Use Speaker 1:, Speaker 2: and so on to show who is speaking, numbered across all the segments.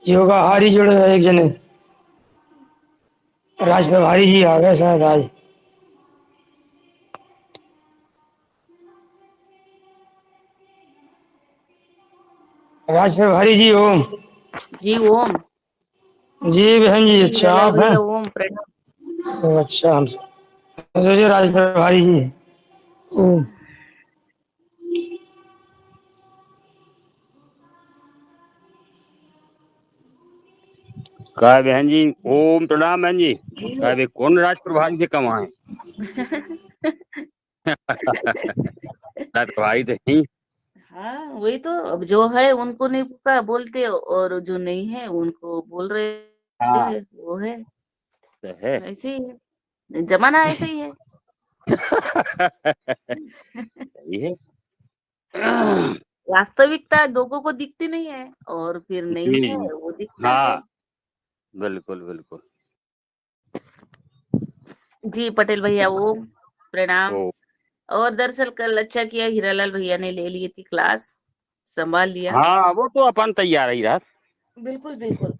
Speaker 1: योगा हारी जुड़े हैं एक जने। राज प्रभारी जी आ गए शायद आज। राज प्रभारी जी ओम।
Speaker 2: जी ओम।
Speaker 1: जी बहन जी,
Speaker 2: जी
Speaker 1: अच्छा
Speaker 2: हीरालाल
Speaker 1: आप हैं?
Speaker 2: भैया ओम प्रणाम।
Speaker 1: अच्छा, हम सोचे राज प्रभारी जी ओम।
Speaker 3: काय बहन जी ओम प्रणाम बहन जी। काय बे कौन राज प्रभारी से कम आए? राज प्रभारी तो नहीं।
Speaker 2: हाँ वही तो, अब जो है उनको नहीं पुकार बोलते और जो नहीं है उनको बोल रहे
Speaker 3: हाँ
Speaker 2: हैं, वो है।
Speaker 3: तो है।
Speaker 2: ऐसे ही है, जमाना ऐसे ही है।
Speaker 3: सही है।
Speaker 2: वास्तविकता लोगों को दिखती नहीं है और फिर नहीं है
Speaker 3: जी।
Speaker 2: वो दिखता है।
Speaker 3: हाँ बिल्कुल बिल्कुल।
Speaker 2: जी पटेल भैया ओम प्रणाम।
Speaker 3: ओ
Speaker 2: और दरअसल कल अच्छा किया, हीरालाल भैया ने ले ली थी क्लास, संभाल लिया।
Speaker 3: हाँ, वो तो अपन तैयार ही रहा।
Speaker 2: बिल्कुल बिल्कुल।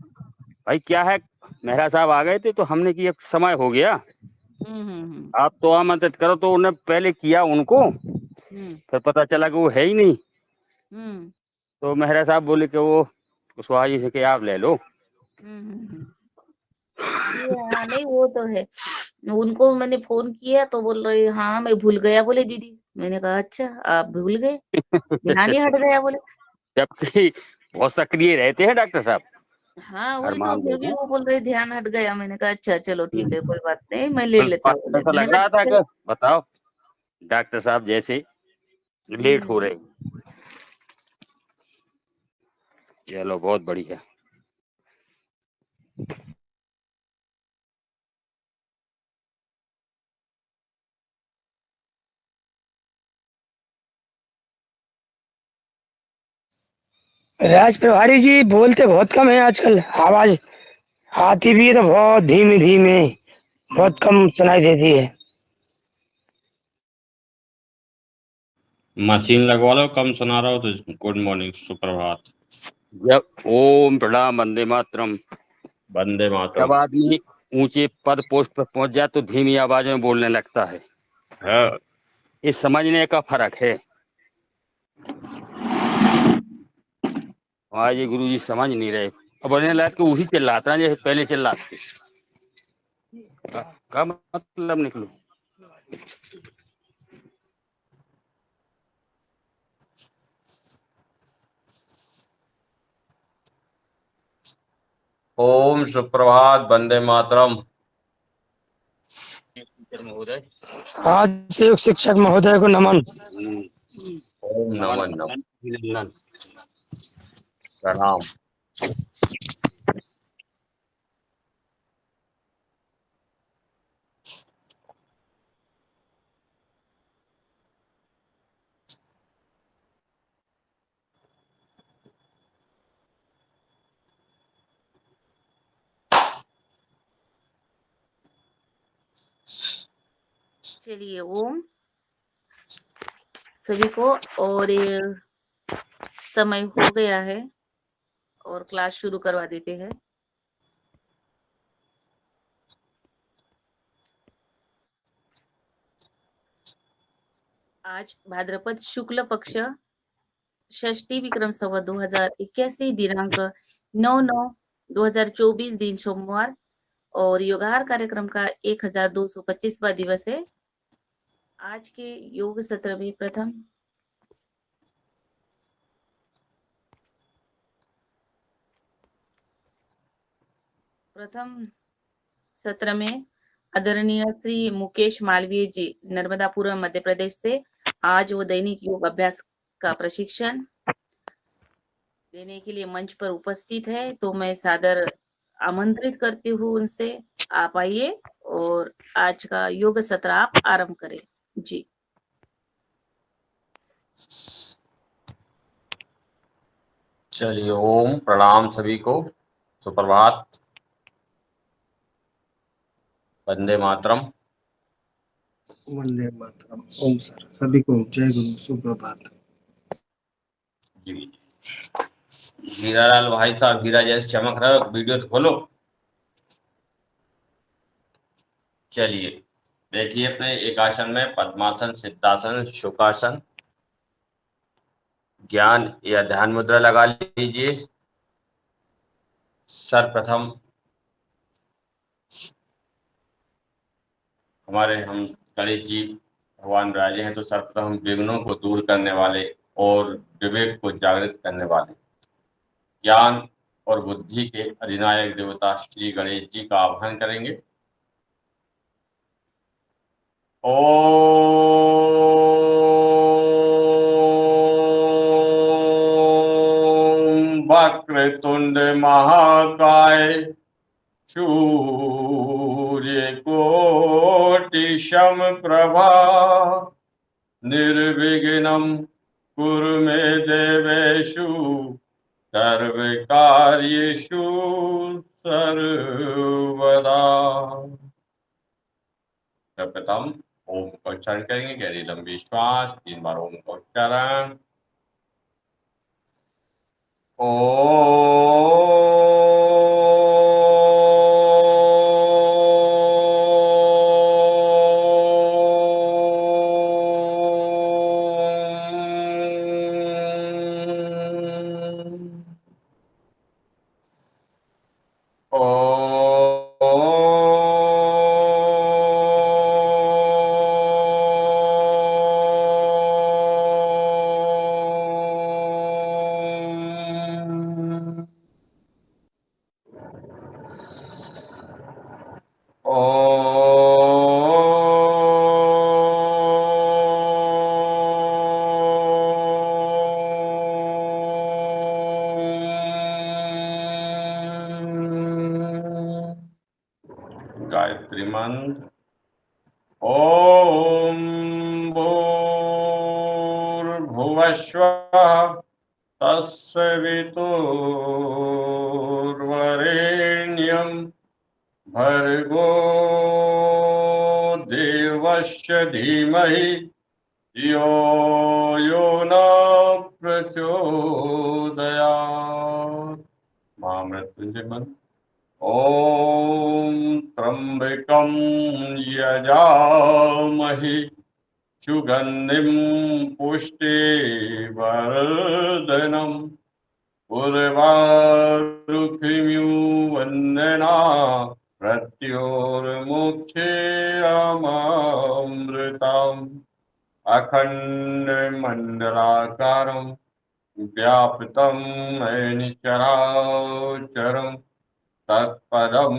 Speaker 3: भाई क्या है, मेहरा साहब आ गए थे तो हमने कि एक समय हो गया,
Speaker 2: हम्म।
Speaker 3: आप तो आमंत्रित करो, तो उन्हें पहले किया उनको,
Speaker 2: हम्म
Speaker 3: फिर पता चला कि वो है ही नहीं।
Speaker 2: हम्म
Speaker 3: तो मेहरा साहब बोले कि वो कुशवाहा जी से कि आप ले लो।
Speaker 2: हम्म। ये हाँ नहीं वो तो है। उनको मैंने फोन किया तो बोल रहे हाँ मैं भूल गया बोले दीदी। मैंने कहा अच्छा आप भूल गए, ध्यान ही हट गया बोले।
Speaker 3: जबकि बहुत सक्रिय रहते हैं डॉक्टर साहब
Speaker 2: हाँ
Speaker 3: हर
Speaker 2: वही तो,
Speaker 3: मामले
Speaker 2: फिर भी
Speaker 3: में।
Speaker 2: वो बोल रहे ध्यान हट गया। मैंने कहा अच्छा चलो ठीक है कोई बात नहीं, मैं ले
Speaker 3: बस
Speaker 2: लेता
Speaker 3: बात
Speaker 2: हूँ बोले।
Speaker 3: ऐसा
Speaker 2: मैंने
Speaker 3: लग
Speaker 2: कहा
Speaker 3: रहा था
Speaker 2: चल।
Speaker 3: कि बताओ डॉक्टर साहब जैसे लेट हो
Speaker 2: हम्म।
Speaker 3: रहे। चलो बहुत बढ़िया।
Speaker 1: राज प्रभारी जी बोलते बहुत कम है आजकल। आवाज आती भी है तो बहुत धीमी धीमी, बहुत कम सुनाई देती है।
Speaker 4: मशीन लगवा लो, कम सुना रहा हो तो। गुड मॉर्निंग, सुप्रभात।
Speaker 3: जब ओम प्रणाम वंदे मातरम,
Speaker 4: वंदे
Speaker 3: जब
Speaker 4: मातरम।
Speaker 3: आदमी ऊंचे पद पोस्ट पर पहुंच जाए तो धीमी आवाज में बोलने लगता है।
Speaker 4: है।
Speaker 3: ये समझने का फर्क है। आज ये गुरु जी समझ नहीं रहे। अब बोलने लगा कि उसी चिल्लाता है जैसे पहले चिल्लाते। का मतलब निकलो।
Speaker 4: ओम सुप्रभात, वंदे मातरम।
Speaker 3: महोदय।
Speaker 1: आज से एक शिक्षक महोदय को नमन।
Speaker 4: ओम
Speaker 3: नमन
Speaker 4: नमन नमन।
Speaker 3: नमन अभिनंदन।
Speaker 4: प्रणाम।
Speaker 2: चलिए ओम सभी को। और ये समय हो गया है और क्लास शुरू करवा देते हैं। आज भाद्रपद शुक्ल पक्ष षष्ठी विक्रम संवत 2081 दिनांक 9/9/2024 दिन सोमवार और योगाहार कार्यक्रम का 1225वां दिवस है। आज के योग सत्र में प्रथम सत्र में आदरणीय श्री मुकेश मालवीय जी नर्मदापुरम मध्य प्रदेश से आज वो दैनिक योग अभ्यास का प्रशिक्षण देने के लिए मंच पर उपस्थित है। तो मैं सादर आमंत्रित करती हूँ उनसे, आप आइए और आज का योग सत्र आप आरंभ करें। जी
Speaker 4: चलिए, ओम प्रणाम सभी को। सुप्रभात, वंदे मातरम।
Speaker 1: वंदे मातरम। ओम सर, सभी को जय गुरु, सुप्रभात।
Speaker 4: जी। हीरालाल भाई साहब, हीरा जैसे चमक रहा है, वीडियो तो खोलो। चलिए देखिए, अपने एक आसन में पद्मासन, सिद्धासन, शुकासन, ज्ञान या ध्यान मुद्रा लगा लीजिए। सर्वप्रथम हमारे हम गणेश जी भगवान राजे हैं, तो सर्वप्रथम विघ्नों को दूर करने वाले और विवेक को जागृत करने वाले, ज्ञान और बुद्धि के अधिनायक देवता श्री गणेश जी का आह्वान करेंगे। ओम वक्रतुंड महाकाय, सूर्यकोटि समप्रभा, निर्विघ्नं कुरु मे देवेषु सर्वकार्येषु सर्वदा। सर्वप्रथम ओम का उच्चारण करेंगे, गहरी लंबी श्वास, 3 बार ओम का उच्चारण। गायत्री मंत्र। ओम भूर्भुवस्वः तत्सवितुर्वरेण्यं भर्गो देवस्य धीमहि धियो यो न प्रचोदयात्। महामृत्युंजय मंत्र। ओम त्र्यंबकं यजामहे सुगंधिं पुष्टिवर्धनम् उर्वारुकमिव प्रत्योर्मुक्षेयमामृतम् अखण्डमण्डलाकारं व्याप्तं येन चराचरं तत्पदं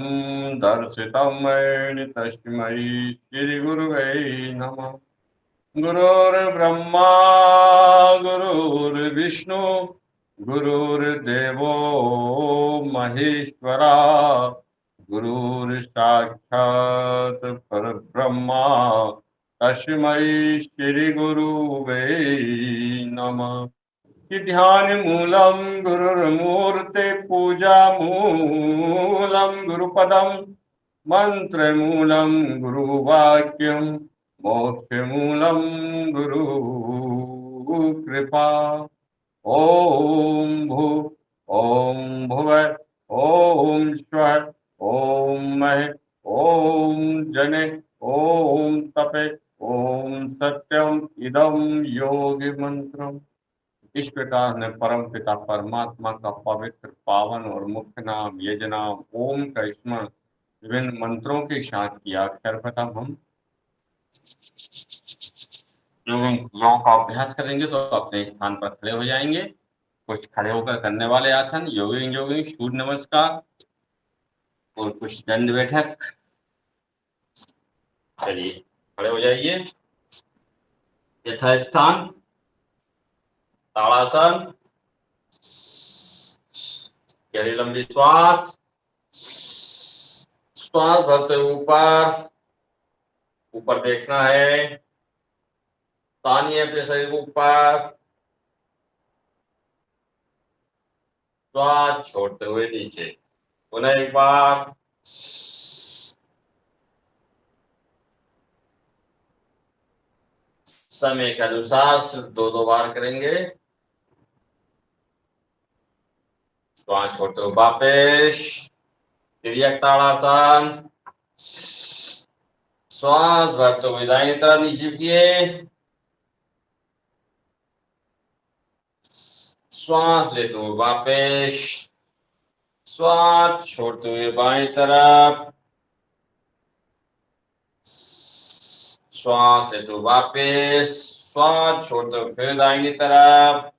Speaker 4: दर्शितं येन तस्मै श्रीगुरुवे नमः। गुरुर्ब्रह्मा गुरुर्विष्णु गुरुर्देवो महेश्वरा, गुरुर्साक्षात् परब्रह्मा तस्मै श्री गुरुवे नमः। कि ध्यान मूलम गुरुर्मूर्ते पूजा मूलम गुरुपदम मंत्र मूलम गुरुवाक्यम मोक्ष मूलम गुरु कृपा। ओम भुव ओम स्वः ओम मह ओम जने ओम तपे ओम सत्यम इदम योगी मंत्रम। इस प्रकार ने परम पिता परमात्मा का पवित्र, पावन और मुख्य नाम यजनाम ओम का स्मरण विभिन्न मंत्रों के साथ किया। सर्वप्रथम हम योगों का अभ्यास करेंगे, तो अपने स्थान पर खड़े हो जाएंगे। कुछ खड़े होकर करने वाले आसन, योगी सूर्य नमस्कार और कुछ दंड बैठक। चलिए खड़े हो जाइए। यथास्थान ताड़ासन, गहरी लंबी श्वास, श्वास भरते ऊपर ऊपर देखना है, तानिए अपने शरीर को ऊपर, श्वास छोड़ते हुए नीचे। पुनः एक बार, समय के अनुसार सिर्फ 2-2 बार करेंगे। श्वास छोड़ते हुए वापस तिर्यक ताड़ासन। श्वास भरते हुए दाहिनी तरफ नीचे किए, श्वास लेते हुए वापस, श्वास छोड़ते हुए बाएं तरफ, श्वास लेते हुए वापस, श्वास छोड़ते हुए फिर दाहिनी तरफ,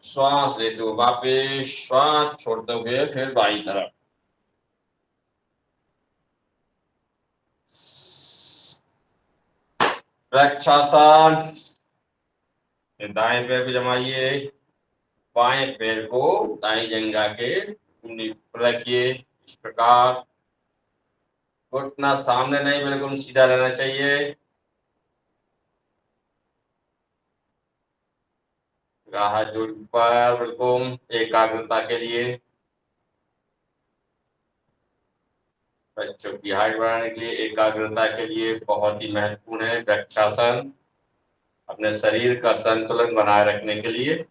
Speaker 4: श्वास लेते हुए वापस, श्वास छोड़ते हुए फिर बाईं तरफ। वृक्षासन। दाएं पैर को जमाइए, बाएं पैर को दाएं जंघा के ऊपर रखिए। इस प्रकार घुटना सामने नहीं, बिल्कुल सीधा रहना चाहिए। हाथ जोड़ पर बिल्कुल एकाग्रता के लिए। बच्चों की हाइट बढ़ाने के लिए, एकाग्रता के लिए बहुत ही महत्वपूर्ण है वृक्षासन, अपने शरीर का संतुलन बनाए रखने के लिए।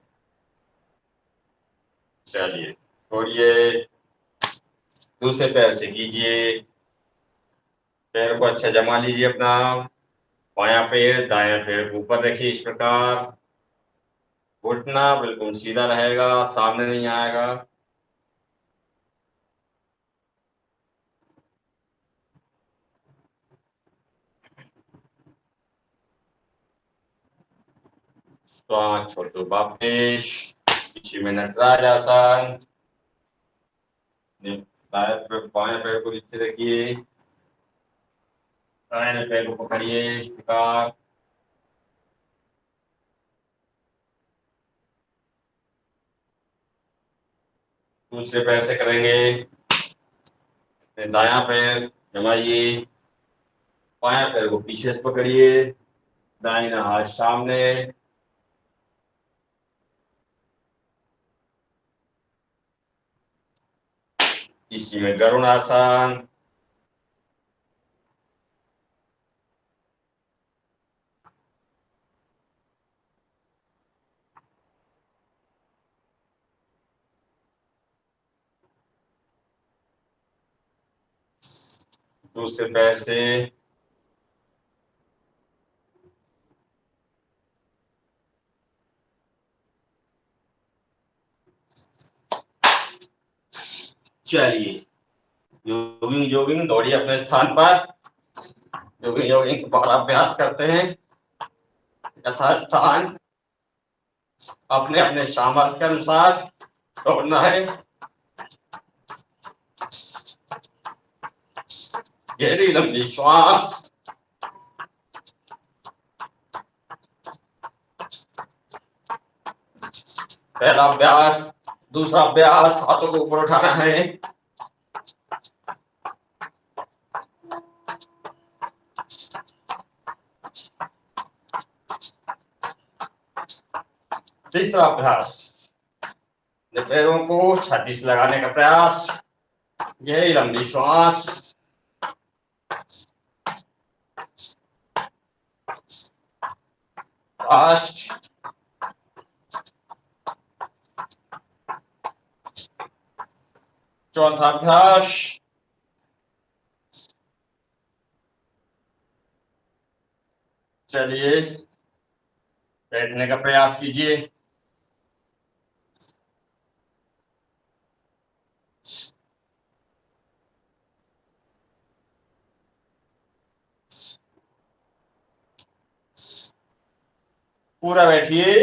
Speaker 4: चलिए छोड़िए, दूसरे पैर से कीजिए। पैर को अच्छा जमा लीजिए अपना, बायां पैर दायां पैर ऊपर रखिए। इस प्रकार घुटना बिल्कुल सीधा रहेगा, सामने नहीं आएगा। श्वास छोड़ो वापस, पीछे में नटराज आसन। बाएं पैर को नीचे रखिए, दाहिने पैर को पकड़िए। इस प्रकार दूसरे पैर से करेंगे। दायां पैर जमाइए, बायां पैर को पीछे से पकड़िए, दाहिना हाथ सामने। इसी में गरुड़ आसन। दूसरे पैर से चलिए जॉगिंग जॉगिंग दौड़िए अपने स्थान पर। जॉगिंग जॉगिंग का अभ्यास करते हैं। यथास्थान अपने अपने सामर्थ्य के अनुसार दौड़ना है। गहरी लंबी श्वास। पहला अभ्यास। दूसरा अभ्यास, हाथों को ऊपर उठाना है। तीसरा अभ्यास, पैरों को छाती से लगाने का प्रयास। गहरी लंबी श्वास। चौथा अभ्यास, चलिए बैठने का प्रयास कीजिए। पूरा बैठिए।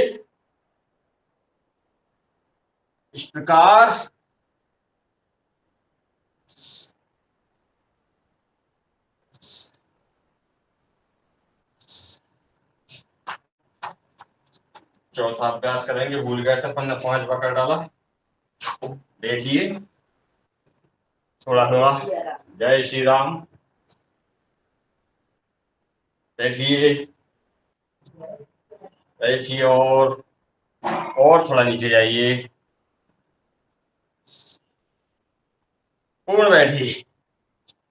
Speaker 4: इस प्रकार चौथा अभ्यास करेंगे। भूल गया था, 5 पकड़ डाला। बैठिए थोड़ा थोड़ा। जय श्री राम। बैठिए बैठिए और थोड़ा नीचे जाइए। पूर्ण बैठिए।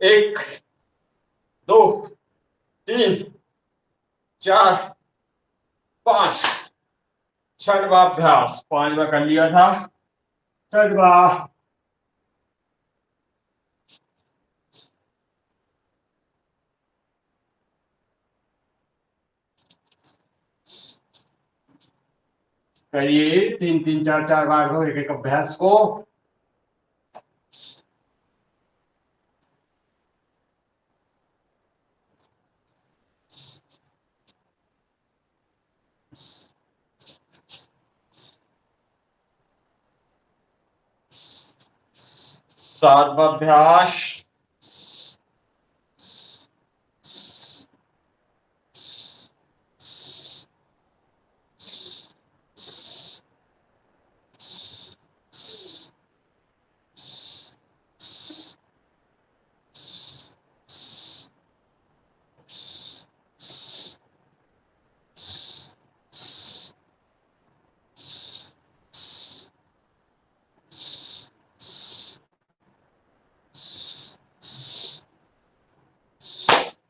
Speaker 4: 1 2 3 4 5 छठवा अभ्यास 5वां कर लिया था। छठवा करिए 3-3 4-4 बार हो एक एक अभ्यास को। सातवां अभ्यास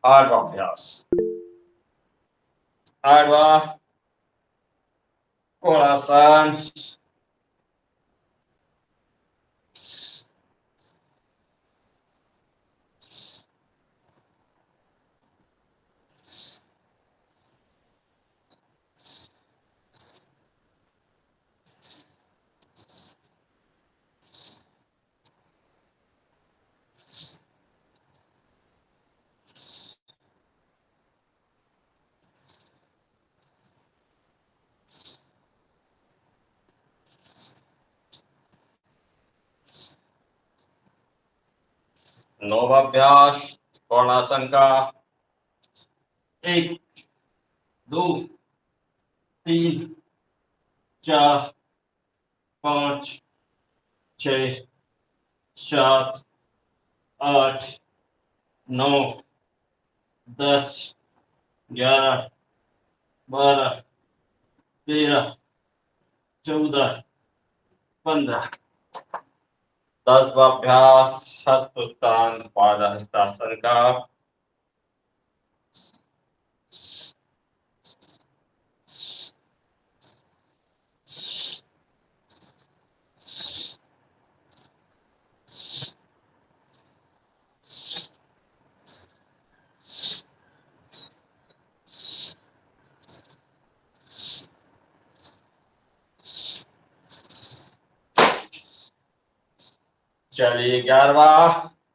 Speaker 4: आठवां अभ्यास आठवां कोणासन। नौवां अभ्यास कोणासन का 1 2 3 4 5 6 7 8 9 10 11 12 13 14 15। 10वां अभ्यास हस्तोत्तान पादहस्तासन का। चलिए 11वां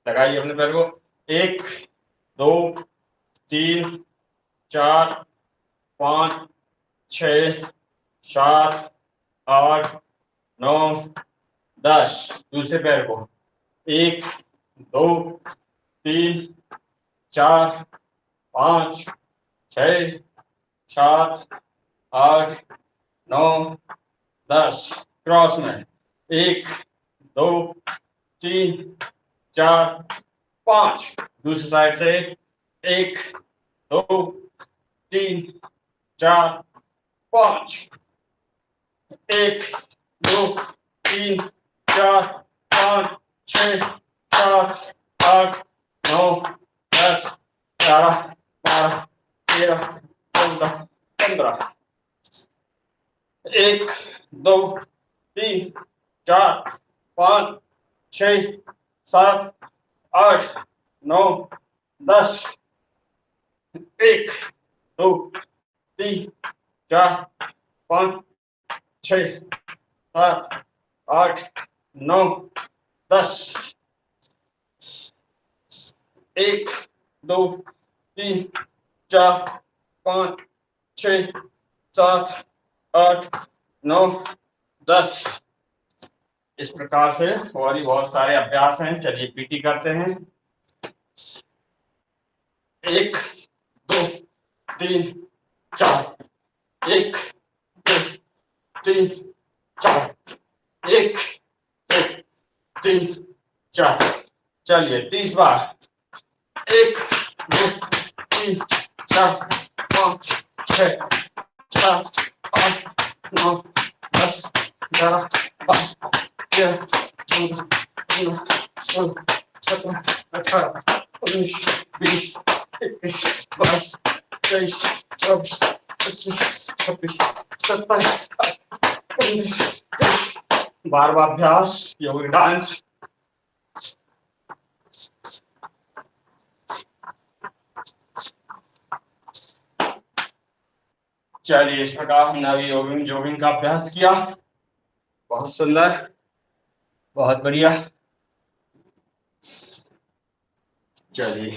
Speaker 4: लगाइए अपने पैर को। 1 2 3 4 5 6 7 8 9 10। दूसरे पैर को 1 2 3 4 5 6 7 8 9 10। क्रॉस में 1 2 3 4 5। दूसरी साइड से 1 2 3 4 5। 1 2 3 4 5 6 7 8 9 10 11 12 13 14 15। 1 2 3 4 5 6 7 8 9 10। 1 2 3 4 5 6 7 8 9 10। 1 2 3 4 5 6 7 8 9 10। इस प्रकार से और भी बहुत सारे अभ्यास हैं। चलिए पीटी करते हैं। 1 2 3 4 1 2 3 4 1 2 3 4। चलिए 30 बार। 1 2 3 4 5 6 7 8 9 10 11 12 13 14 15 16 17 18 19 20 21 22 23 24 25 26 12वां अभ्यास योगिक डांस। चलिए, इस प्रकार हमने अभी योगिंग जोगिंग का अभ्यास किया। बहुत सुंदर, बहुत बढ़िया। चलिए,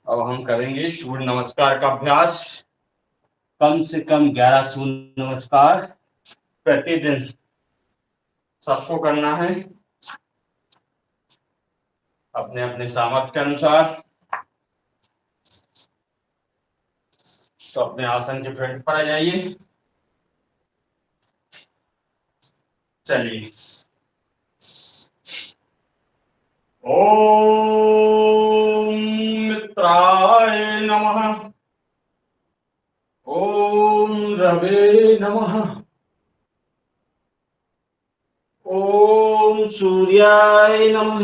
Speaker 4: अब हम करेंगे सूर्य नमस्कार का अभ्यास। कम से कम 11 सूर्य नमस्कार प्रतिदिन सबको करना है, अपने अपने सामर्थ्य के अनुसार। तो अपने आसन के फ्रंट पर आ जाइए। चलिए, ओम मित्राय नमः, ओम रवे नमः, ओम सूर्याय नमः,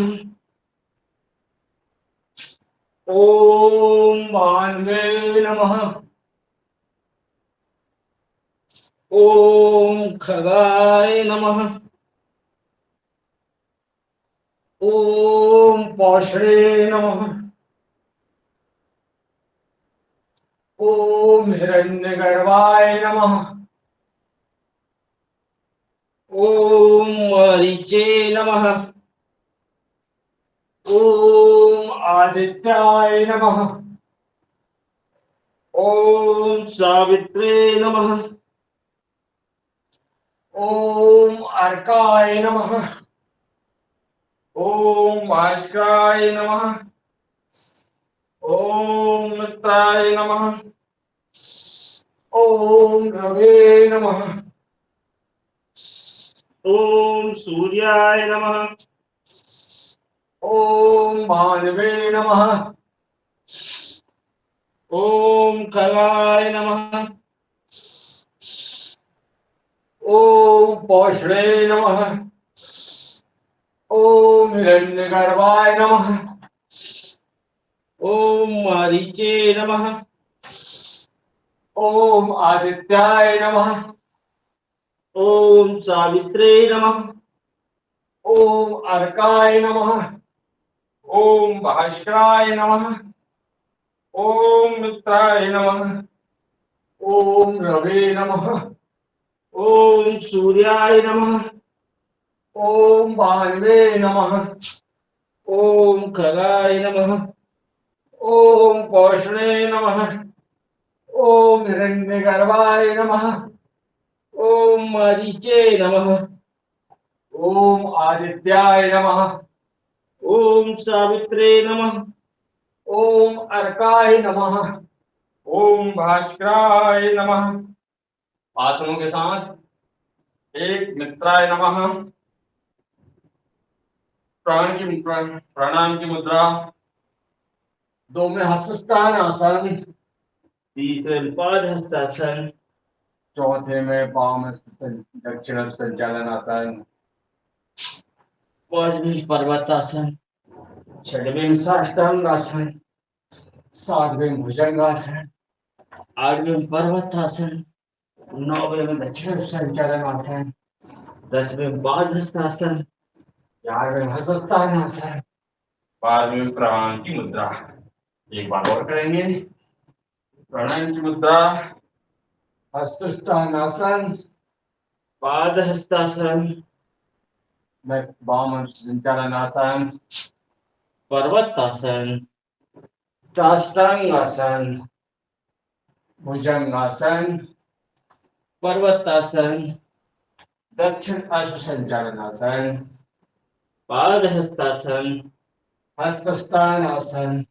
Speaker 4: ओम भान्वे नमः, ओम खगाय नमः, ओम पौषणे नमः, ओम हिरण्यगर्भाय नमः, ओम मरीचे नमः, ओम आदित्याय नमः, ओम सावित्रे नमः, ओम अर्काय नमः, ओम भास्कराय नमः, ओम मित्राय नमः, ओम रवे नमः, ओम सूर्याय नमः, ओम भानवे नमः, ओम खगाय नमः, ओम पौषणे नमः, ओम हिरण्यगर्भाय नमः, ओम मरीचे नमः, ओम आदित्याय नमः, ओम सावित्रे नमः, ओम अर्काय नमः, ओम भास्कराय नमः, ओम मित्राय नमः, ओम रवे नमः, ओम सूर्याय नमः, ओम भानवे नमः, ओम खगाय नमः, ओम पौषणे नमः, ओम हिरण्यगर्भाय नमः, ओम मरीचे नमः, ओम आदित्याय नमः, ओम सावित्रे नमः, ओम अर्काय नमः, ओम भास्कराय नमः। आसनों के साथ एक मित्राय नमः, प्रणाम की मुद्रा, 2 में हस्तस्थान आसन, 3 में पाद हस्तासन, 4 में पाम दक्षिण संचालन आसन, 5वें पर्वतासन, 6वें साष्टांग आसन, 7वें भुजंगासन, 8वें पर्वतासन, 9वें में दक्षिण संचालन आसन, 10वें पाद हस्तासन, 11वें हस्तस्थान आसन, 12वें प्रणाम की मुद्रा। एक बार और करेंगे। प्रणाम की मुद्रा, हस्तस्थान आसन, पाद हस्तासन, वाम संचालन आसन, पर्वतासन, साष्टांग आसन, भुजंगासन, पर्वतासन, दक्षिण अश्व संचालन आसन, पाद हस्तासन, हस्तस्थान आसन,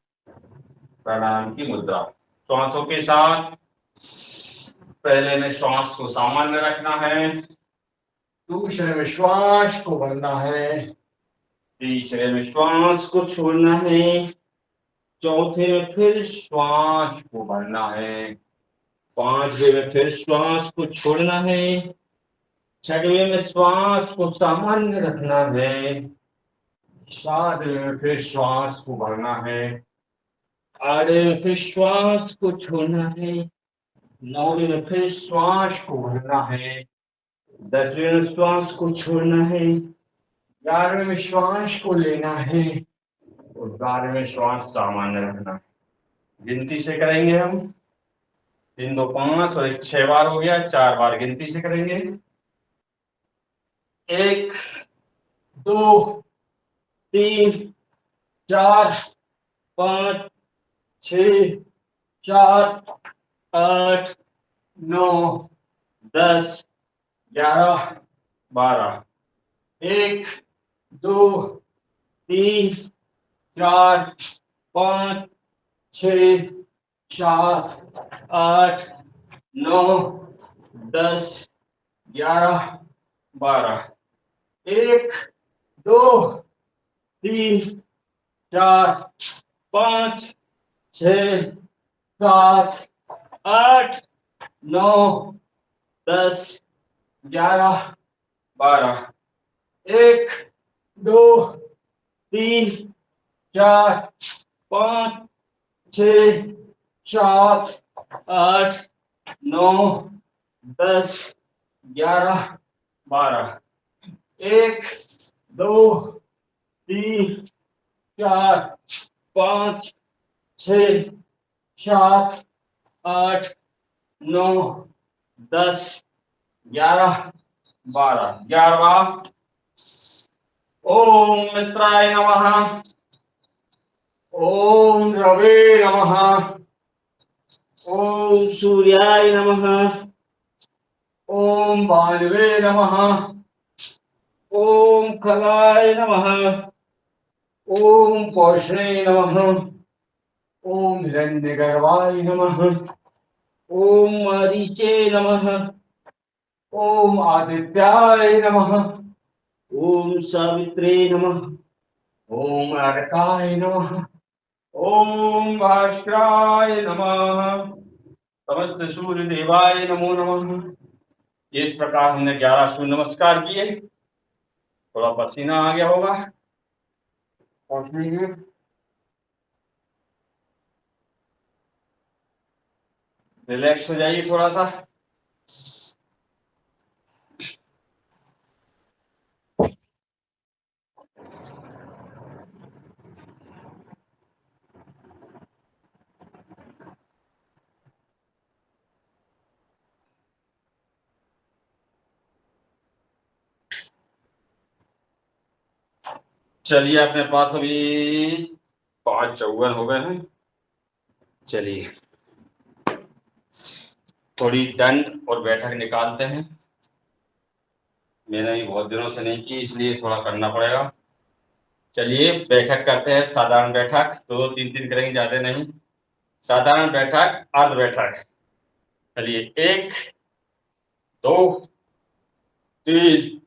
Speaker 4: प्रणाम की मुद्रा। श्वासों के साथ पहले में श्वास को सामान्य रखना है, दूसरे में श्वास को भरना है, तीसरे में श्वास को छोड़ना है, चौथे में फिर श्वास को भरना है, 5वें में फिर श्वास को छोड़ना है, 6वें में श्वास को सामान्य रखना है, 7वें में फिर श्वास को भरना है, 8वें में फिर श्वास को छोड़ना है, 9वें में फिर श्वास को भरना है, 10वें में श्वास को छोड़ना है, 11वें में श्वास को लेना है और 12वें में श्वास सामान्य रखना है। गिनती से करेंगे हम, 3 2 5 और 1 6 बार हो गया, 4 बार गिनती से करेंगे। 1 2 3 4 5 6 7 8 9 10 11 12। 1 2 3 4 5 6 7 8 9 10 11 12। 1 2 3 4 5 6 7 8 9 10 11 12। 1 2 3 4 5 6 7 8 9 10 11 12। 1 2 3 4 5 6 7 8 9 10 11 12। 11वां। ओम मित्राय नमः, ओम रवे नमः, ओम सूर्याय नमः, ओम भानुवे नमः, ओम खगाय नमः, ओम पौषणे नमः, ओम हिरण्यगर्भाय नमः, ओम मरीचे नमः, ओम आदित्याय नमः, ओम सावित्रे नमः, ओम अर्काय नमः, ओम भास्कराय नमः, समस्त सूर्य देवाय नमो नमः। इस प्रकार हमने 11 सूर्य नमस्कार किए। थोड़ा पसीना आ गया होगा पहुंचने में। रिलैक्स हो जाइए थोड़ा सा। चलिए, अपने पास अभी 5:54 हो गए हैं। चलिए थोड़ी दंड और बैठक निकालते हैं। मैंने भी बहुत दिनों से नहीं की, इसलिए थोड़ा करना पड़ेगा। चलिए बैठक करते हैं। साधारण बैठक 2 3 3 करेंगे, ज्यादा नहीं। साधारण बैठक, अर्ध बैठक। चलिए 1 2 3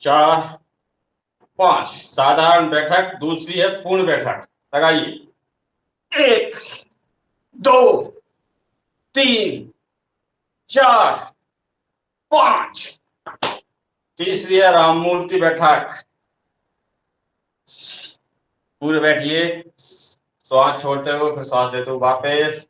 Speaker 4: 4 5। साधारण बैठक। दूसरी है पूर्ण बैठक। लगाइए। 1 2 3 4 5। तीसरी है राम मूर्ति बैठक। पूरे बैठिए, श्वास छोड़ते हुए फिर श्वास लेते हुए वापस।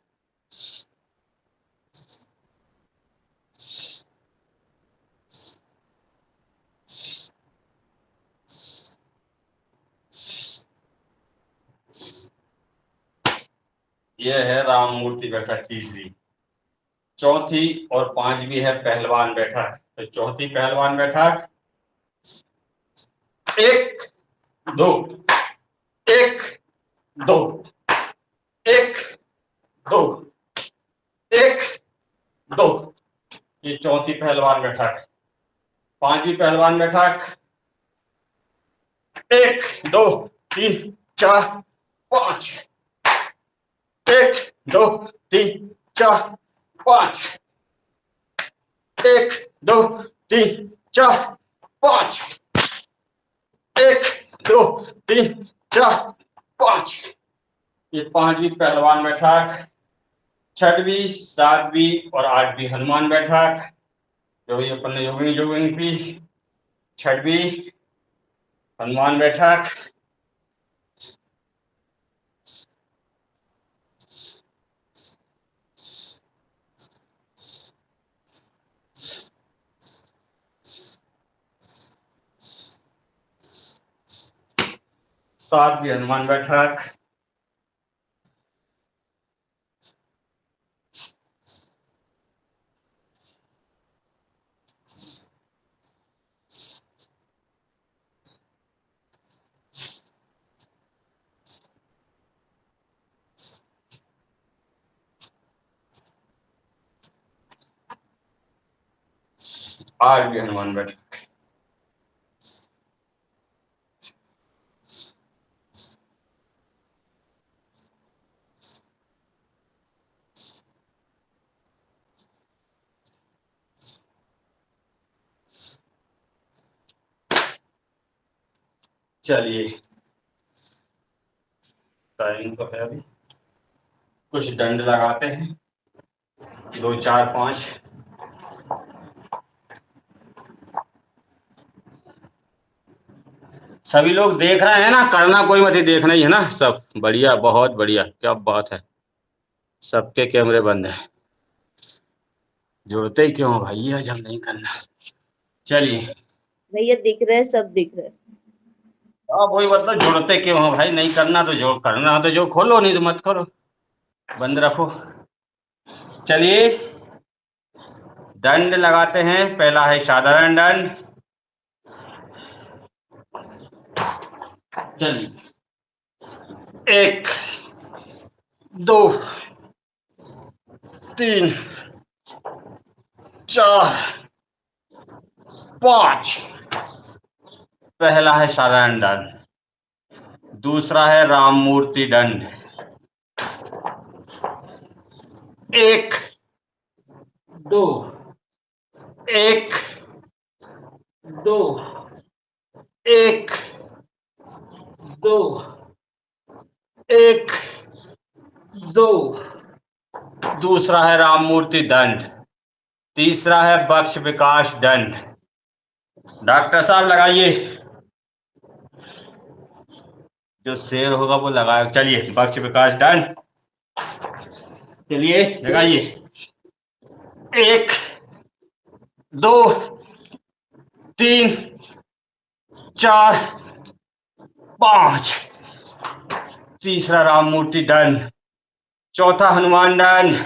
Speaker 4: यह है राम मूर्ति बैठक तीसरी। चौथी और पांचवी है पहलवान बैठक। तो चौथी पहलवान बैठक। 1 2 1 2 1 2 1 2। ये चौथी पहलवान बैठक। पांचवी पहलवान बैठक। 1 2 3 4 5। 1 2 3 4 5। 1 2 3 4 5। 1 2 3 4 5। ये पांचवी पहलवान बैठक। छठवीं, सातवीं और आठवीं हनुमान बैठक, जो ये अपन ने योगिनी की। छठवीं हनुमान बैठक। सातवीं हनुमान बैठक। आठवीं हनुमान बैठक। चलिए, टाइम तो है अभी, कुछ दंड लगाते हैं। 2 4 5। सभी लोग देख रहे हैं ना, करना कोई मत ही, देखना ही है ना सब। बढ़िया, बहुत बढ़िया, क्या बात है। सबके कैमरे बंद है, जुड़ते ही क्यों भाई, आज हम नहीं करना। चलिए
Speaker 2: भैया दिख रहे हैं, सब दिख रहे हैं।
Speaker 4: अब वही मतलब, जुड़ते क्यों हो भाई, नहीं करना तो जो करना हो तो जो खोलो, नहीं तो मत करो, बंद रखो। चलिए दंड लगाते हैं। पहला है साधारण दंड। चलिए, 1 2 3 4 5। पहला है साधारण दंड। दूसरा है राम मूर्ति दंड। 1 2 1 2 1 2 1 2। दूसरा है राम मूर्ति दंड। तीसरा है बक्ष विकास दंड। डॉक्टर साहब लगाइए, जो शेर होगा वो लगाए। चलिए बक्ष विकास दंड, चलिए लगाइए। 1 2 3 4 5। तीसरा राम मूर्ति दंड। चौथा हनुमान दंड।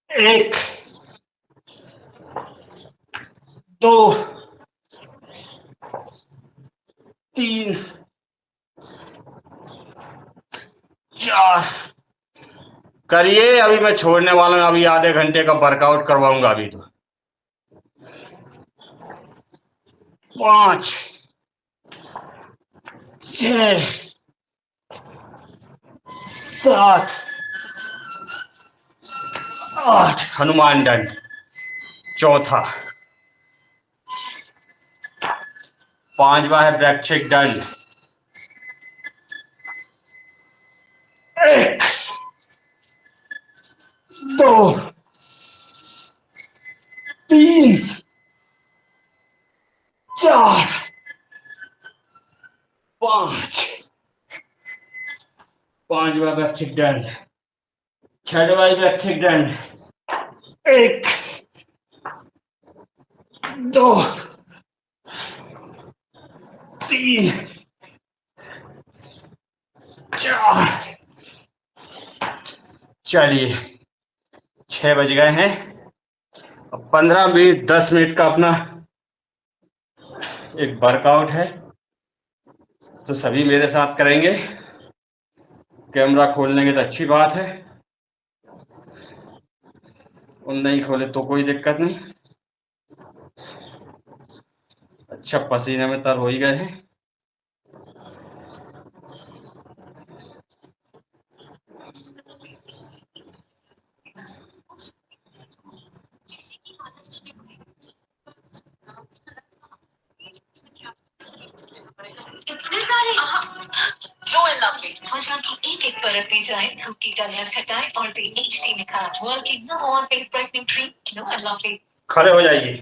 Speaker 4: 1 2 3 4। करिए, अभी मैं छोड़ने वाला हूं, अभी आधे घंटे का वर्कआउट करवाऊंगा अभी तो। 5 6 7 8। हनुमान दंड चौथा। 5वां है वृक्षिक दंड। 1 2 3 4 5। 5वां वृक्षिक दंड। 6वां वृक्षिक दंड। 1 2 3 4। चलिए 6 बज गए हैं। अब 15 मिनट 10 मिनट का अपना एक वर्कआउट है, तो सभी मेरे साथ करेंगे। कैमरा खोल लेंगे तो अच्छी बात है, और नहीं खोले तो कोई दिक्कत नहीं। अच्छा, पसीने में तर हो ही गए हैं।
Speaker 5: इतने सारे Glow and Lovely त्वचा की एक परत में जाए, धूप की डलनेस हटाए और दे HD निखार। वर्ल्ड की number 1 face brightening cream Glow and Lovely।
Speaker 4: खड़े हो जाइए।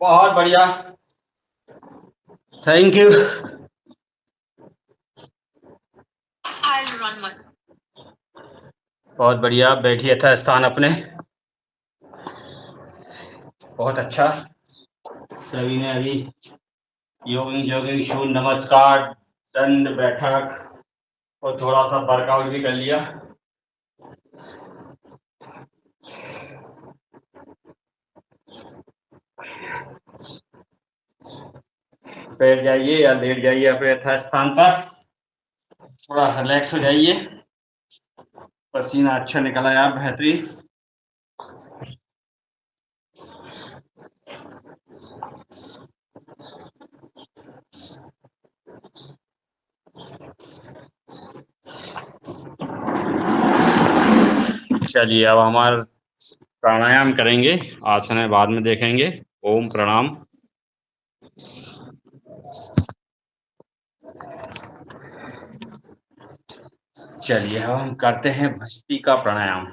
Speaker 4: बहुत बढ़िया, थैंक यू। बहुत बढ़िया, बैठिए यथा स्थान अपने। बहुत अच्छा, सभी ने अभी योगिंग जोगिंग सूर्य नमस्कार, दंड बैठक और थोड़ा सा वर्कआउट भी कर लिया। बैठ जाइए या लेट जाइए अपने यथा स्थान पर, थोड़ा रिलैक्स हो जाइए। पसीना अच्छा निकल आया, बेहतरीन। चलिए अब हमारा प्राणायाम करेंगे, आसन है बाद में देखेंगे। ओम प्रणाम। चलिए अब हम करते हैं भस्त्रिका प्राणायाम।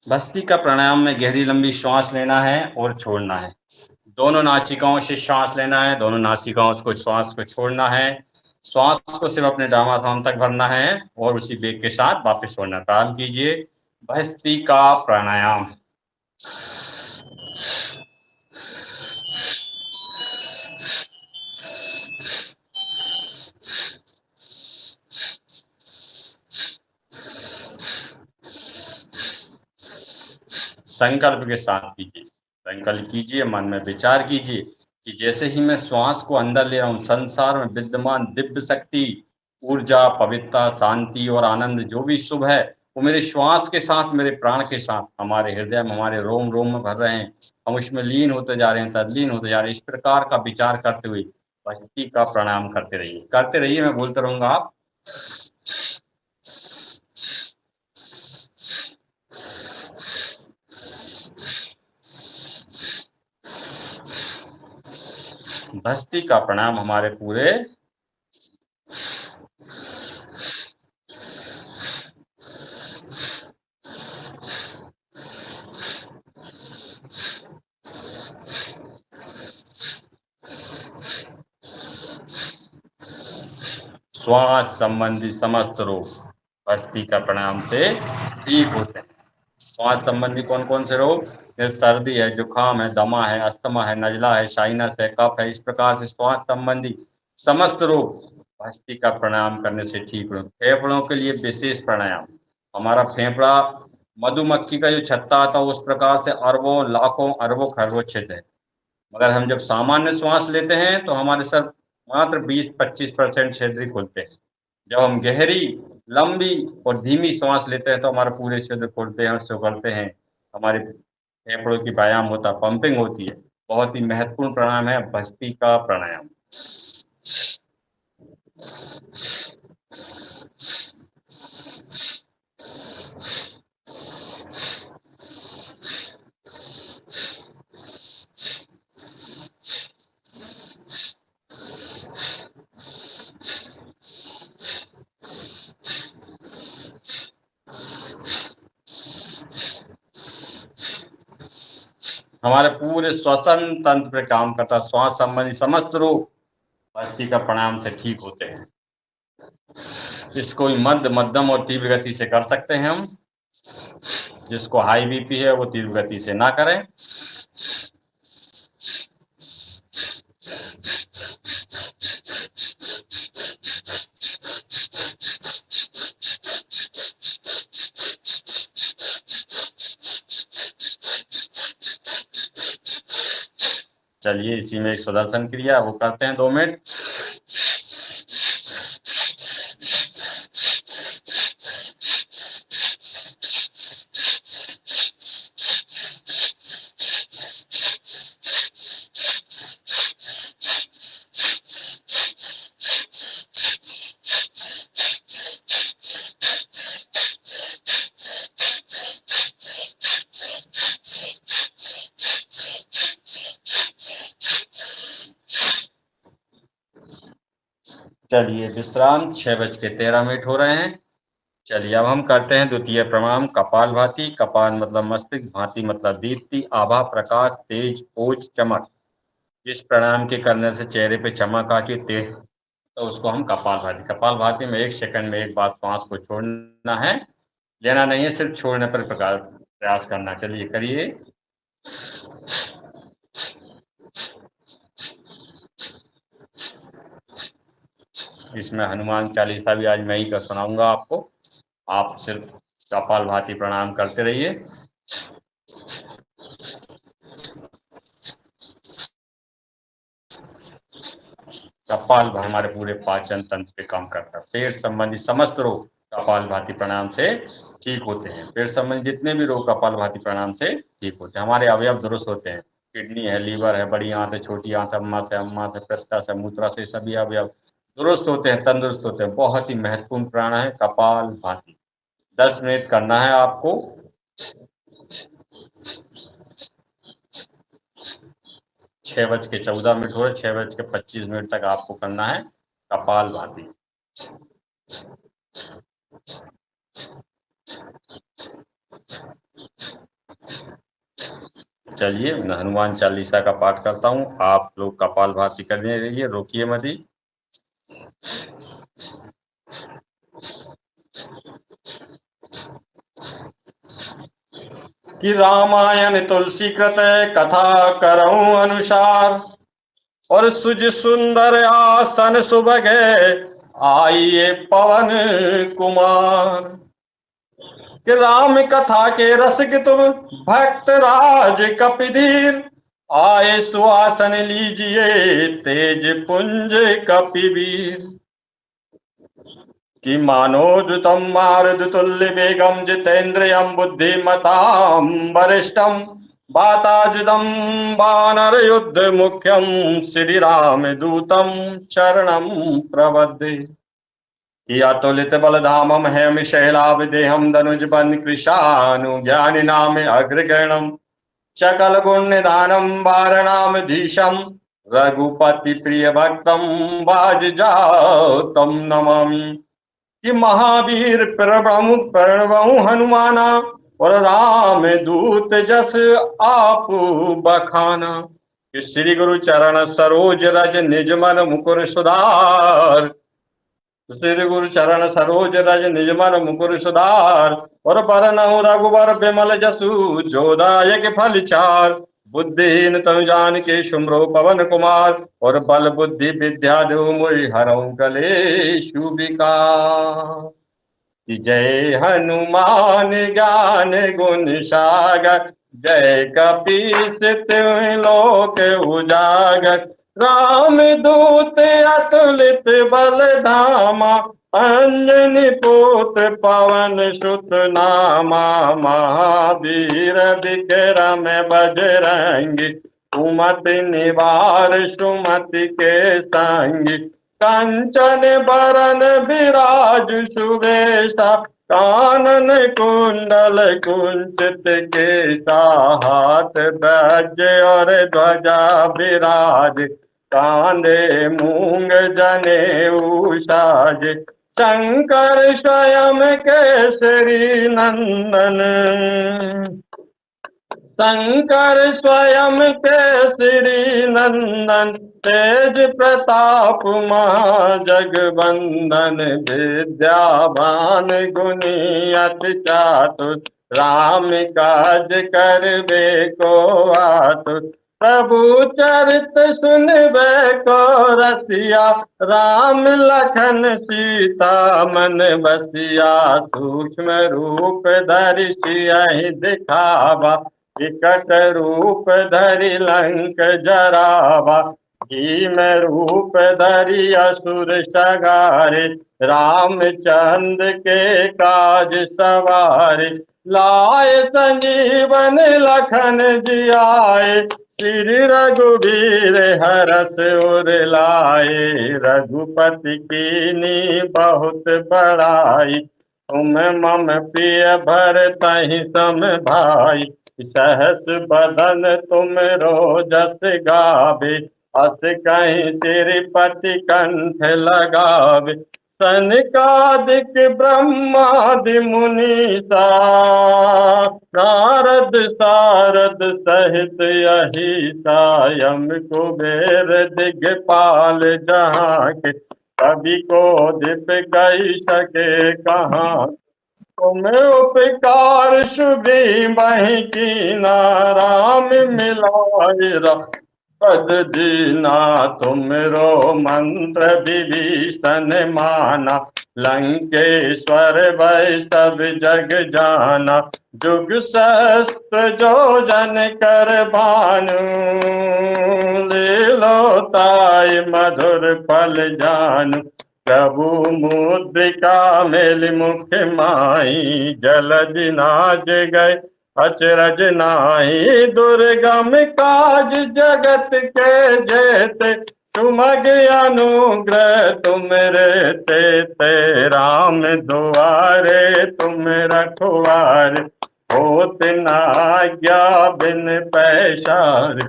Speaker 4: भस्त्रिका प्राणायाम में गहरी लंबी श्वास लेना है और छोड़ना है। दोनों नासिकाओं से श्वास लेना है, दोनों नासिकाओं को श्वास को छोड़ना है। श्वास को सिर्फ अपने डामाथाम तक भरना है और उसी वेग के साथ वापस छोड़ना। प्रारंभ कीजिए भस्त्रिका प्राणायाम। संकल्प के साथ कीजिए। संकल्प कीजिए, मन में विचार कीजिए कि जैसे ही मैं श्वास को अंदर ले रहा हूँ, संसार में विद्यमान दिव्य शक्ति, ऊर्जा, पवित्रता, शांति और आनंद जो भी शुभ है वो मेरे श्वास के साथ, मेरे प्राण के साथ हमारे हृदय में, हमारे रोम रोम में भर रहे हैं। हम उसमें लीन होते जा रहे हैं, तल्लीन होते जा रहे हैं। इस प्रकार का विचार करते हुए भस्त्रिका प्राणायाम करते रहिए, मैं बोलते रहूंगा। आप भस्त्रिका प्राणायाम हमारे पूरे श्वास संबंधी समस्त रोग भस्त्रिका प्राणायाम से ठीक होते हैं। श्वास संबंधी कौन कौन से रोग? जैसे सर्दी है, जुकाम है, दमा है, अस्थमा है, नजला है, साइनस है, कफ है। इस प्रकार से श्वास संबंधी समस्त रोग भस्त्रिका प्राणायाम करने से ठीक हो। फेफड़ों के लिए विशेष प्राणायाम। हमारा फेफड़ा मधुमक्खी का जो छत्ता आता है उस प्रकार से अरबों, लाखों, अरबों, खरबों छेद है। मगर हम जब सामान्य श्वास लेते हैं तो हमारे सर मात्र 20-25% छिद्र खुलते हैं। जब हम गहरी, लंबी और धीमी श्वास लेते हैं तो हमारे पूरे छिद्र खुलते हैं और सुगड़ते हैं। हमारे फेफड़ों की व्यायाम होता है, पंपिंग होती है। बहुत ही महत्वपूर्ण प्राणायाम है भस्त्रिका प्राणायाम। हमारे पूरे श्वसन तंत्र पे काम करता है। श्वास संबंधी समस्त रोग भस्त्रिका का प्राणायाम से ठीक होते हैं। इसको मध्यम और तीव्र गति से कर सकते हैं हम। जिसको हाई बीपी है वो तीव्र गति से ना करें। चलिए इसी में एक सुदर्शन क्रिया वो करते हैं 2 मिनट। चलिए विश्राम 6:13 हो रहे हैं। चलिए अब हम करते हैं द्वितीय प्राणायाम कपालभाति। कपाल मतलब मस्तिष्क, भांति मतलब दीप्ति, आभा, प्रकाश, तेज, ओज, चमक। इस प्राणायाम के करने से चेहरे पे चमक आती तेज, तो उसको हम कपालभाति में 1 सेकंड में एक बार सांस को छोड़ना है, लेना नहीं है, सिर्फ छोड़ने पर प्रयास करना। चलिए करिए। इसमें हनुमान चालीसा भी आज मैं ही कर सुनाऊंगा आपको। आप सिर्फ कपालभाति प्राणायाम करते रहिए। कपालभाति हमारे पूरे पाचन तंत्र पे काम करता है। पेट संबंधी समस्त रोग कपालभाति प्राणायाम से ठीक होते हैं। पेट संबंधी जितने भी रोग कपालभाति प्राणायाम से ठीक होते हैं। हमारे अवयव दुरुस्त होते हैं। किडनी है, लीवर है, बड़ी आंत है, छोटी आंत है, अम्मा से, पित्ता से, मूत्रा से, सभी अवयव दुरुस्त होते हैं, तंदुरुस्त होते हैं। बहुत ही महत्वपूर्ण प्राणायाम है कपालभाति। 10 मिनट करना है आपको। 6:14 हो रहे, 6:25 तक आपको करना है कपालभाति। चलिए मैं हनुमान चालीसा का पाठ करता हूँ, आप लोग कपालभाति करने रहिए, रोकिए मत ही। कि रामायण तुलसी कृत कथा करऊं अनुसार, और सुज सुंदर आसन सुबगे आइए पवन कुमार। कि राम कथा के रसिक तुम भक्त राज कपिधीर, आए सुआसन लीजिए तेज पुंज कपिवीर। कि मानोद्युतम मारुद तुल्य वेगम जितेन्द्रियम बुद्धिमताम वरिष्ठम, वाताजुदम वानर युद्ध मुख्यम श्री राम दूतम शरणम प्रबद्धे। कि अतुलित बलधामम हेम शैलाभिदेहम धनुज बन कृशानु ज्ञानी नाम अग्रगणम, सकल गुण निधानम वारणामधीशम, रघुपति प्रिय भक्तम वाजजातम नमामि। कि महावीर प्रणवहु हनुमाना, और राम दूत जस आप बखाना। कि श्री गुरु चरण सरोज रज निज मन मुकुर सुधार, श्री गुरु चरण सरोज रज निज मन मुकुर सुधार। और बरनहु रघुबर बिमल जसु, जोदायक फल चार। बुद्धिहीन तनु जान के शुम्रो पवन कुमार, और बल बुद्धि विद्या दो मोहि हरऊ कलेशु विकार। जय हनुमान ज्ञान गुण सागर, जय कपीस तिहुँ लोक उजागर। राम दूत अतुलित बल धामा, अंजनी पुत्र पवन सुत नामा। महावीर विक्रम बजरंगी, सुमति निवार सुमति के संगी। कंचन बरन विराज सुवेशा, कानन कुंडल कुंचित केसा। हाथ वज्र और ध्वजा विराज, कांधे मूंग जनेऊ साज। शंकर स्वयं केसरी नंदन, शंकर स्वयं केसरी नंदन, तेज प्रताप महाजगबंदन, विद्यावान गुणी अति चातुर, राम काज करबे को आतुर। प्रभु चरित सुनबे को रसिया, राम लखन सीता मन बसिया। सूक्ष्म रूप धरि सियहि दिखावा, विकट रूप धरि लंक जरावा। भीम रूप धरि असुर सगारे, रामचंद्र के काज सवारे। लाए संजीवन लखन जियाए, श्री रघुबीर हरष उर लाए। रघुपति कीनी बहुत बड़ाई, तुम मम प्रिय भरतहि सम भाई। सहस बदन तुम रोजस गावे, अस कहीं श्रीपति कंठ लगावे। सनकादिक ब्रह्मादि मुनीसा, नारद सारद सहित अहिसा। यम कुबेर दिगपाल जहाँ के, कवि को दिप कही सके कहाँ। तुम उपकार सुबी बही कीना, राम मिलाए पद दीना। तुमरो मंत्र विभीषण माना, लंकेश्वर भय सब जग जाना। जुग सहस्त्र जो जन कर भानु, लीलो ताई मधुर फल जानू। प्रभु मुद्रिका मेलि मुख माही, जलधि नाज गए अचरज नाही। दुर्गम काज जगत के जेते, तुमग अनुग्रह तुम रे ते। राम दुआरे तुम रखवारे, होत न आज्ञा बिन पैसारे।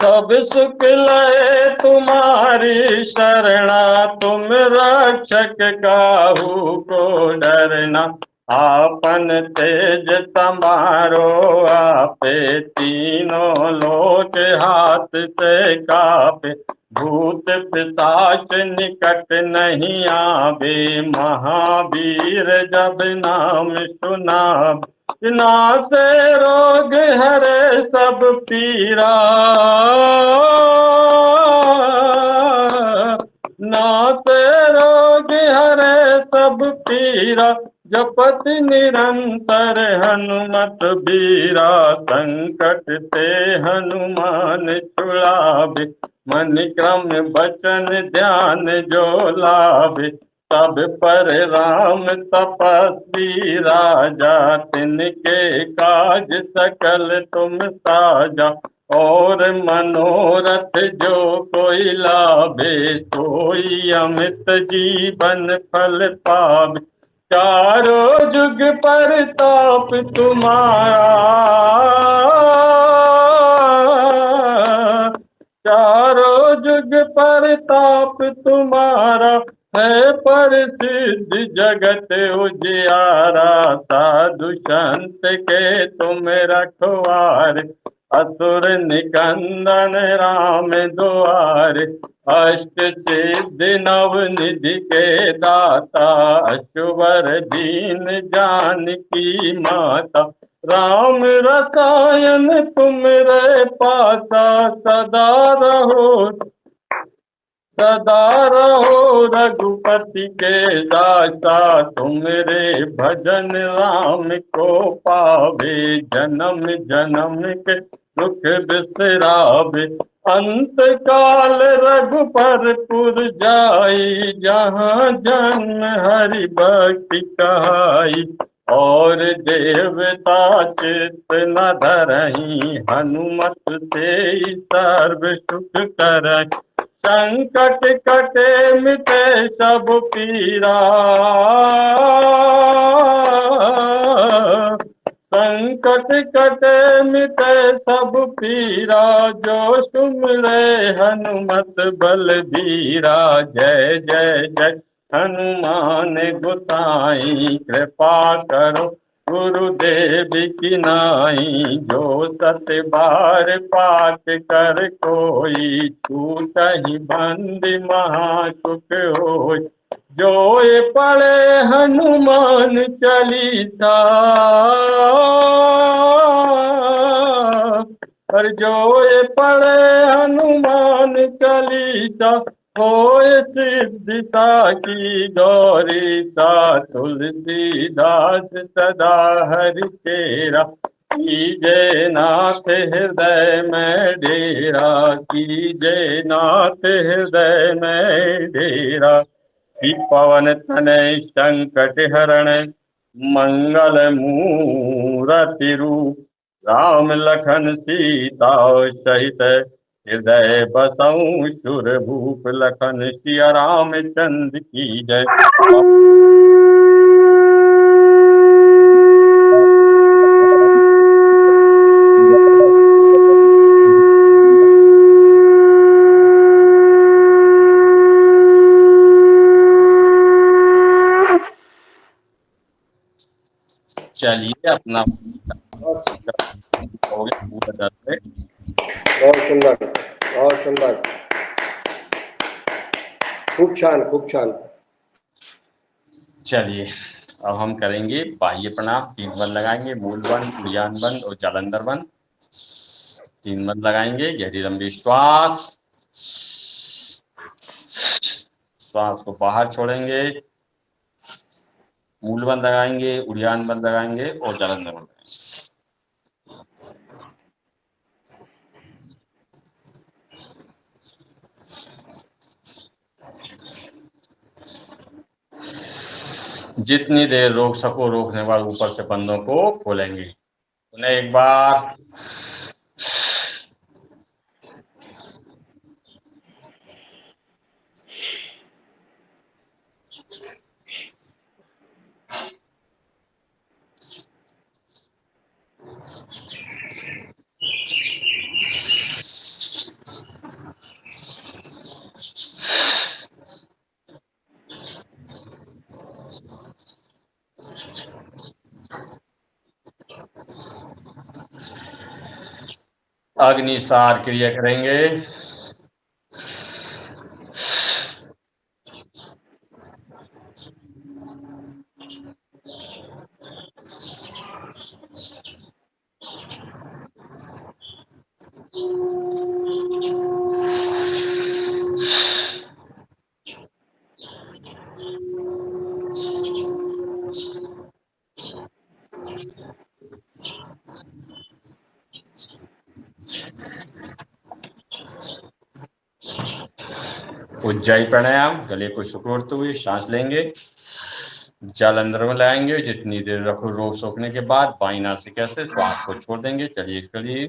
Speaker 4: सब सुख लय तुम्हारी शरणा, तुम रक्षक काहू को डरना। आपन तेज तमारो आपे, तीनों लोक हाथ से कापे। भूत पिशाच निकट नहीं आवे, महावीर जब नाम सुनावे। नासे रोग हरे सब पीरा, नासे रोग हरे सब पीरा। जपत निरंतर हनुमत बीरा, संकट ते हनुमान छुड़ावे। मन क्रम बचन ध्यान जो लावे, सब पर राम तपस्वी राजा। तिनके काज सकल तुम साजा, और मनोरथ जो कोई लाभे। सोई अमित जीवन फल पावे, चारों जुग परताप तुम्हारा। चारों जुग परताप तुम्हारा, है प्रसिद्ध जगत उजियारा। साधु संत के तुम रखवारे, असुर निकंदन राम दुआरे। अष्ट सिद्धि नव निधि के दाता, अष्टवर दीन जानकी माता। राम रसायन तुम रे पासा, सदा रहो रघुपति के दासा। तुमरे भजन राम को पावे, जन्म जन्म के दुख बिसरावे। अंत काल रघुपर पुर जाई, जहाँ जन्म हरि भक्ति कहाई। और देवता चित्त न धरहीं, हनुमत से सर्व सुख करहीं। संकट कटे मिटे सब पीरा, संकट कटे मिटे सब पीरा। जो सुमरे हनुमत बलबीरा, जय जय जय हनुमान गोसाई। कृपा करो गुरुदेव की नाई, जो सत बार पाठ कर कोई, छूटहि बंद महासुख होय। जो ये पढ़े हनुमान चालीसा, पर जो ये पढ़े हनुमान चालीसा, होय सिद्धिता की गौरीता। तुलसीदास सदा हरि तेरा, कीजय नाथ हृदय में डेरा, कीजय नाथ हृदय में डेरा। पवन तनय संकट हरण, मंगल मूरति रूप। राम लखन सीता सहित, हृदय बसऊं सुर भूप। लखन सिया रामचंद्र की जय। चलिए अपना हो गया पूरा दर्द।
Speaker 6: बहुत सुंदर, बहुत सुंदर, खूब छान, खूब छान।
Speaker 4: चलिए अब हम करेंगे बाह्य प्रणाम। 3 बंद लगाएंगे, मूल बंद, उड़ियान बंद और जालंधर बंद। 3 बंद लगाएंगे, गहरी लंबी श्वास, श्वास को बाहर छोड़ेंगे, मूल बंद लगाएंगे, उड़ियान बंद लगाएंगे और जालंधर बंद लगाएंगे। जितनी देर रोक सको रोकने वाले ऊपर से बंदों को खोलेंगे। उन्हें एक बार अग्निसार क्रिया करेंगे। उज्जाई प्राणायाम, गले को सुखोड़ते हुए सांस लेंगे, जल अंदर में लाएंगे। जितनी देर रखो रोक सोखने के बाद बाई नासिका से श्वास को छोड़ देंगे। चलिए करिए।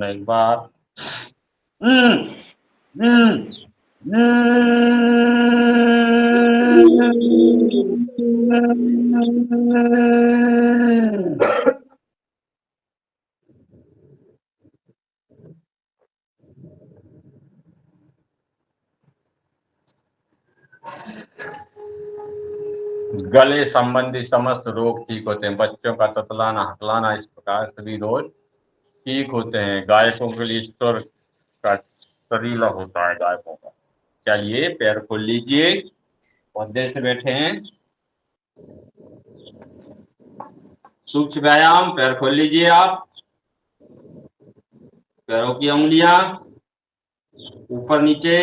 Speaker 4: एक बार गले संबंधी समस्त रोग ठीक होते हैं। बच्चों का ततलाना, हकलाना, इस प्रकार सभी रोग ठीक होते हैं। गायकों के लिए स्वर का सरीला होता है गायकों का। चलिए पैर खोल लीजिए, बहुत देर से बैठे हैं। सूक्ष्म व्यायाम, पैर खोल लीजिए आप। पैरों की उंगलियां ऊपर नीचे,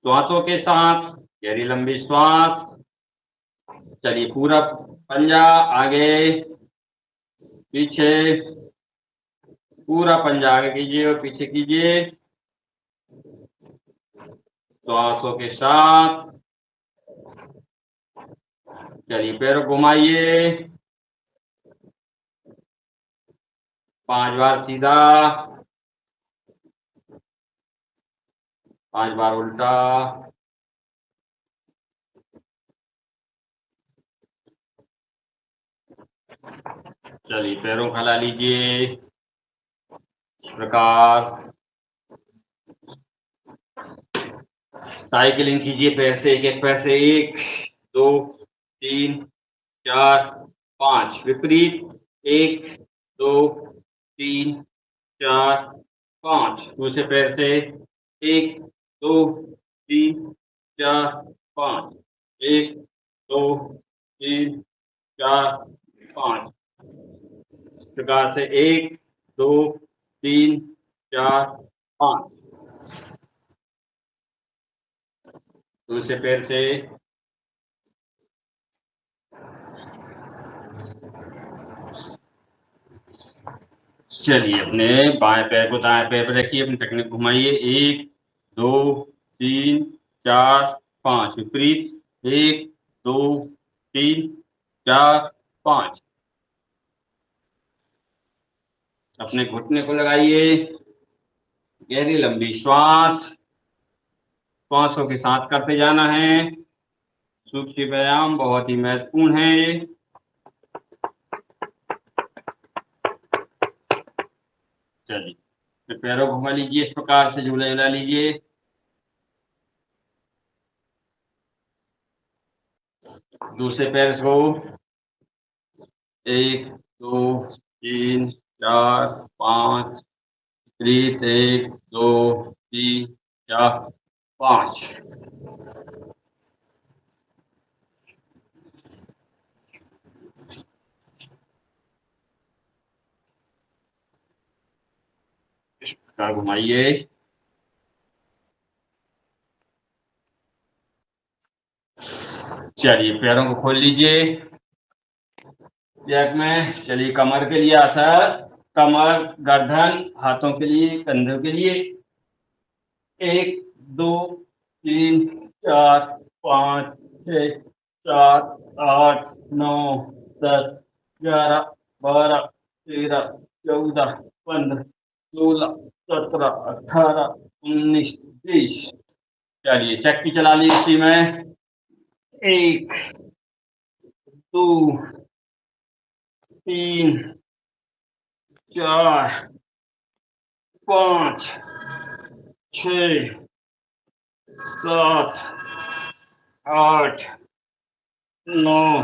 Speaker 4: श्वासों के साथ गहरी लंबी श्वास। चलिए पूरा पंजा आगे पीछे, पूरा पंजा आगे कीजिए और पीछे कीजिए श्वासों के साथ। चलिए पैरों घुमाइए, 5 बार सीधा, 5 बार उल्टा, चलिए पैरों को हिला लीजिए इस प्रकार। साइकिलिंग कीजिए पैर से, एक पैर से, 1 2 3 4 5, विपरीत 1 2 3 4 5, दूसरे पैर से 1 2 3 4 5, 1 2 3 4 5, इस प्रकार से 1 2 3 4 5, दूसरे पैर से चलिए अपने बाएं पैर को दाएं पैर पर रखिए, अपनी टेक्निक घुमाइए, 1 2 3 4 5, विपरीत 1 2 3 4 5, अपने घुटने को लगाइए, गहरी लंबी श्वास, श्वासों के साथ करते जाना है। सूक्ष्म व्यायाम बहुत ही महत्वपूर्ण है ये। चलिए पैरों को घुमा लीजिए इस प्रकार से, झूला झूला लीजिए, दूसरे पैर को 1 2 3 4 5, विपरीत 1 2 3 4 5, इस प्रकार घुमाइए। चलिए पैरों को खोल लीजिए जैक में। चलिए कमर के लिए आसन, कमर गर्दन, हाथों के लिए, कंधों के लिए, 1 2 3 4 5 6 7 8 9 10 11 12 13 14 15 16 17 18 19 20। चलिए चक्की चला ली इसी में, 1 2 3 4 5 6 7 8 9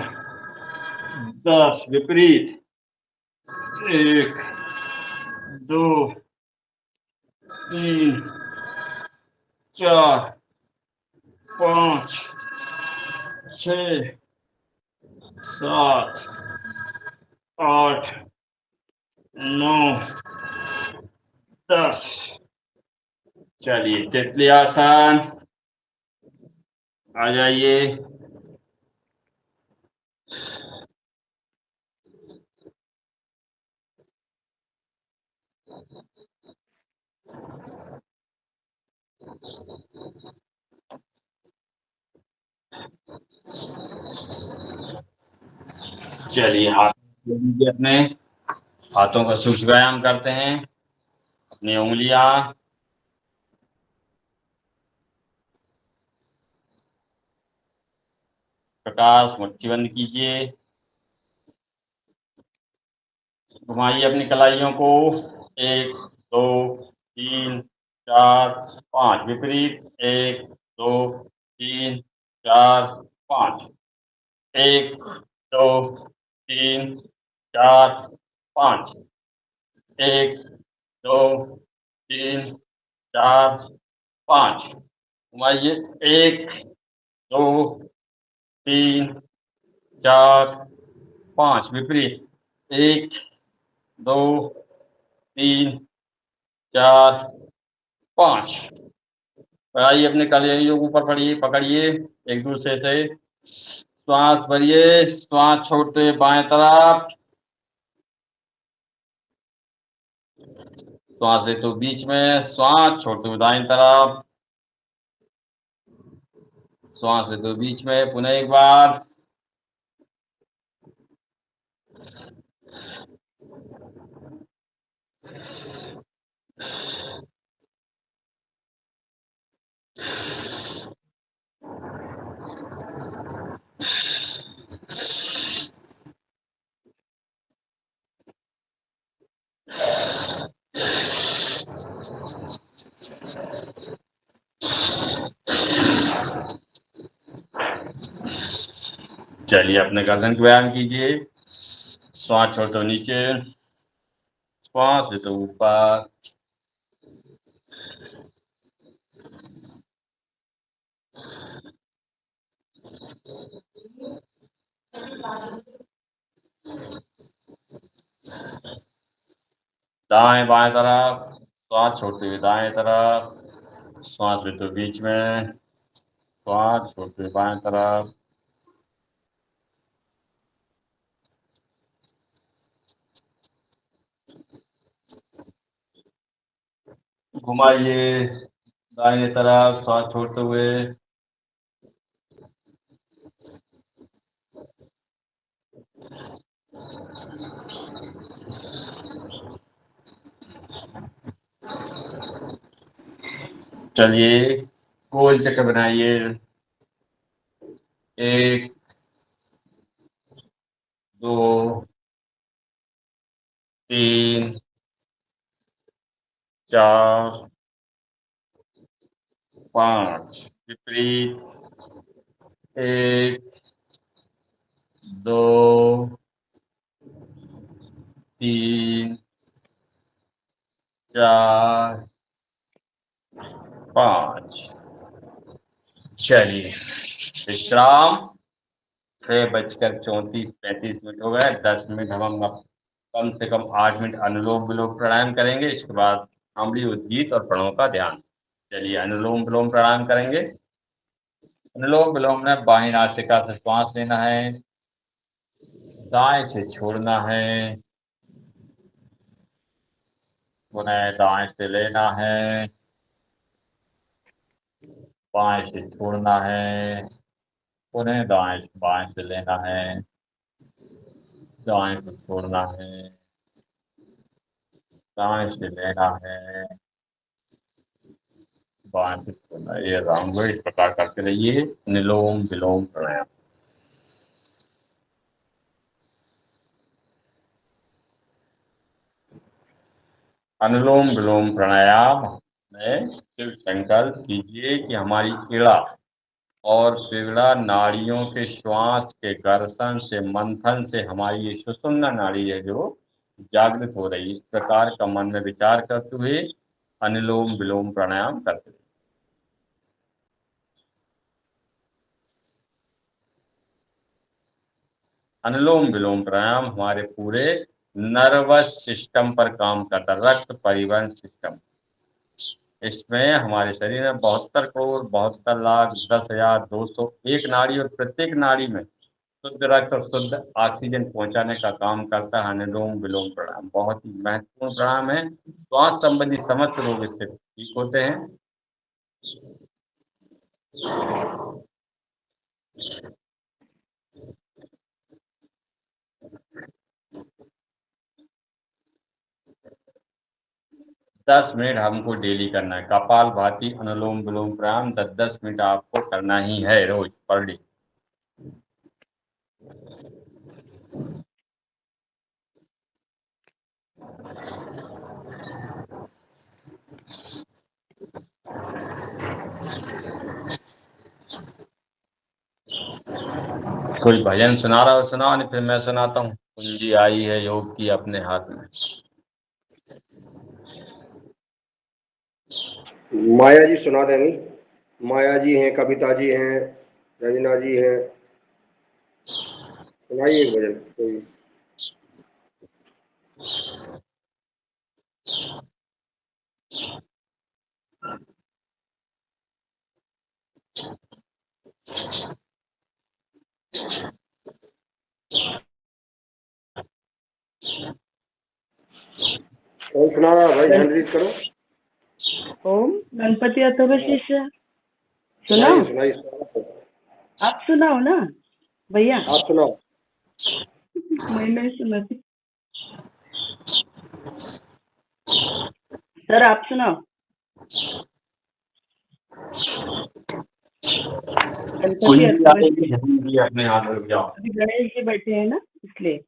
Speaker 4: 10, विपरीत 1 2 3 4 5 6 7 8 9 10। चलिए तितली आसन, आ जाइए। चलिए हाथ लीजिए, अपने हाथों का सूक्ष्म व्यायाम करते हैं। अपनी उंगलियां प्रकाश मुट्ठी बंद कीजिए, घुमाइए अपनी कलाइयों को, 1 2 3 4 5, विपरीत 1 2 3 4 5, 1 2 3 4 5, 1 2 3 4 5, घुमाइए, 1 2 3 4 5, विपरीत 1 2 3 4 5। पढ़ाइए अपने कलेजों को ऊपर पढ़िए, पकड़िए एक दूसरे से, श्वास भरिए, श्वास छोड़ते बाएं तरफ, श्वास लेते हुए बीच में, श्वास छोड़ते हुए दाएं तरफ, श्वास लेते हुए बीच में, पुनः एक बार, चलिए अपने गर्दन को व्यायाम कीजिए। श्वास छोड़ते हुए नीचे, श्वास लेते हुए ऊपर। दाएं बाएं तरफ, श्वास छोड़ते हुए दाएं तरफ, श्वास लेते हुए बीच में, श्वास छोड़ते हुए बाएं तरफ। घुमाइए दाहिने तरफ, श्वास छोड़ते हुए। चलिए गोल चक्कर बनाइए। 1 2 3 4 5। विपरीत। 1 2 3 4 5। चलिए विश्राम। 6:34-35 हो गए। 10 मिनट हम कम से कम 8 मिनट अनुलोम विलोम प्राणायाम करेंगे। इसके बाद अम्लीय उद्गीत और प्रणव का ध्यान। चलिए अनुलोम विलोम प्राणायाम करेंगे। अनुलोम विलोम में बाईं नासिका से श्वास लेना है, दाएं से छोड़ना है, पुनः दाएं से लेना है, बाएं से छोड़ना है, पुनः बाएं से लेना है, दाएं से छोड़ना है, दाएं से लेना है, बाएं से छोड़ना है। ये राउंड इस प्रकार करते रहिए। अनुलोम विलोम प्राणायाम। अनुलोम विलोम प्राणायाम में सिर्फ संकल्प कीजिए कि हमारी इड़ा और पिगड़ा नाड़ियों के श्वास के घर्षण से, मंथन से हमारी ये सुषुम्ना नाड़ी है जो जागृत हो रही है। इस प्रकार का मन में विचार करते हुए अनुलोम विलोम प्राणायाम करते हुए। अनुलोम विलोम प्राणायाम हमारे पूरे नर्वस सिस्टम पर काम करता है, रक्त परिवहन सिस्टम। इसमें हमारे शरीर में 72 करोड़ 72 लाख 10,201 नाड़ी और प्रत्येक नाड़ी में शुद्ध रक्त और शुद्ध ऑक्सीजन पहुंचाने का काम करता है अनुलोम विलोम प्राणायाम। बहुत ही महत्वपूर्ण प्राणायाम है। श्वास संबंधी समस्त रोग इससे ठीक होते हैं। दस मिनट हमको डेली करना है। कपाल भाती अनुलोम विलोम प्राणायाम 10-10 मिनट आपको करना ही है रोज पर डे। कोई भजन सुना रहा हो सुनाओ, नहीं फिर मैं सुनाता हूँ। कुंजी आई है योग की अपने हाथ में।
Speaker 6: माया जी सुना देंगी। माया जी हैं, कविता जी हैं, रंजना जी हैं। सुनाइए एक भजन कोई। कौन सुना रहा है भाई? हैंड रेज करो।
Speaker 7: ओम गणपति अथर्व शिष्य
Speaker 6: सुनाइए
Speaker 7: सुनाओ।
Speaker 6: सुनाइए।
Speaker 7: आप सुनाओ ना भैया।
Speaker 6: आप सुनाओ।
Speaker 7: मैं नहीं सुनाती। सर आप सुनाओ। गणपति अथर्व शिष्य।
Speaker 4: अपने हाथ में जाओ।
Speaker 7: अभी गणेश जी बैठे हैं ना इसलिए।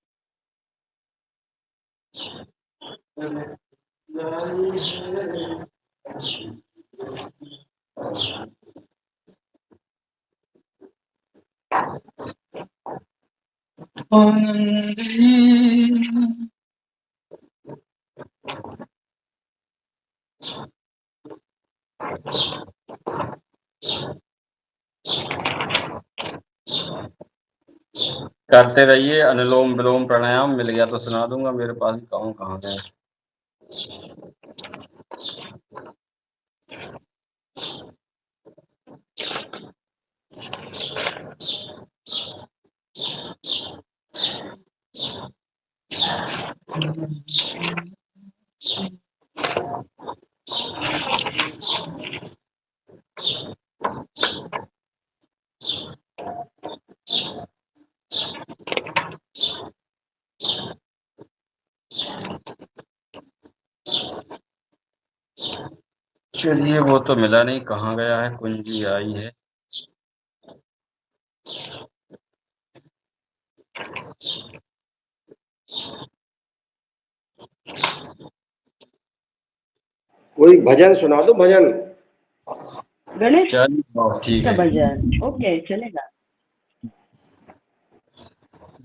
Speaker 4: करते रहिए अनुलोम विलोम प्राणायाम। मिल गया तो सुना दूंगा, मेरे पास भी कहूँ कहाँ गए। चलिए, वो तो मिला नहीं, कहाँ गया है। कुंजी आई है।
Speaker 6: कोई भजन सुना दो, भजन।
Speaker 7: गणेश
Speaker 4: चलिए ठीक
Speaker 7: का
Speaker 4: है।
Speaker 7: भजन, ओके चलेगा।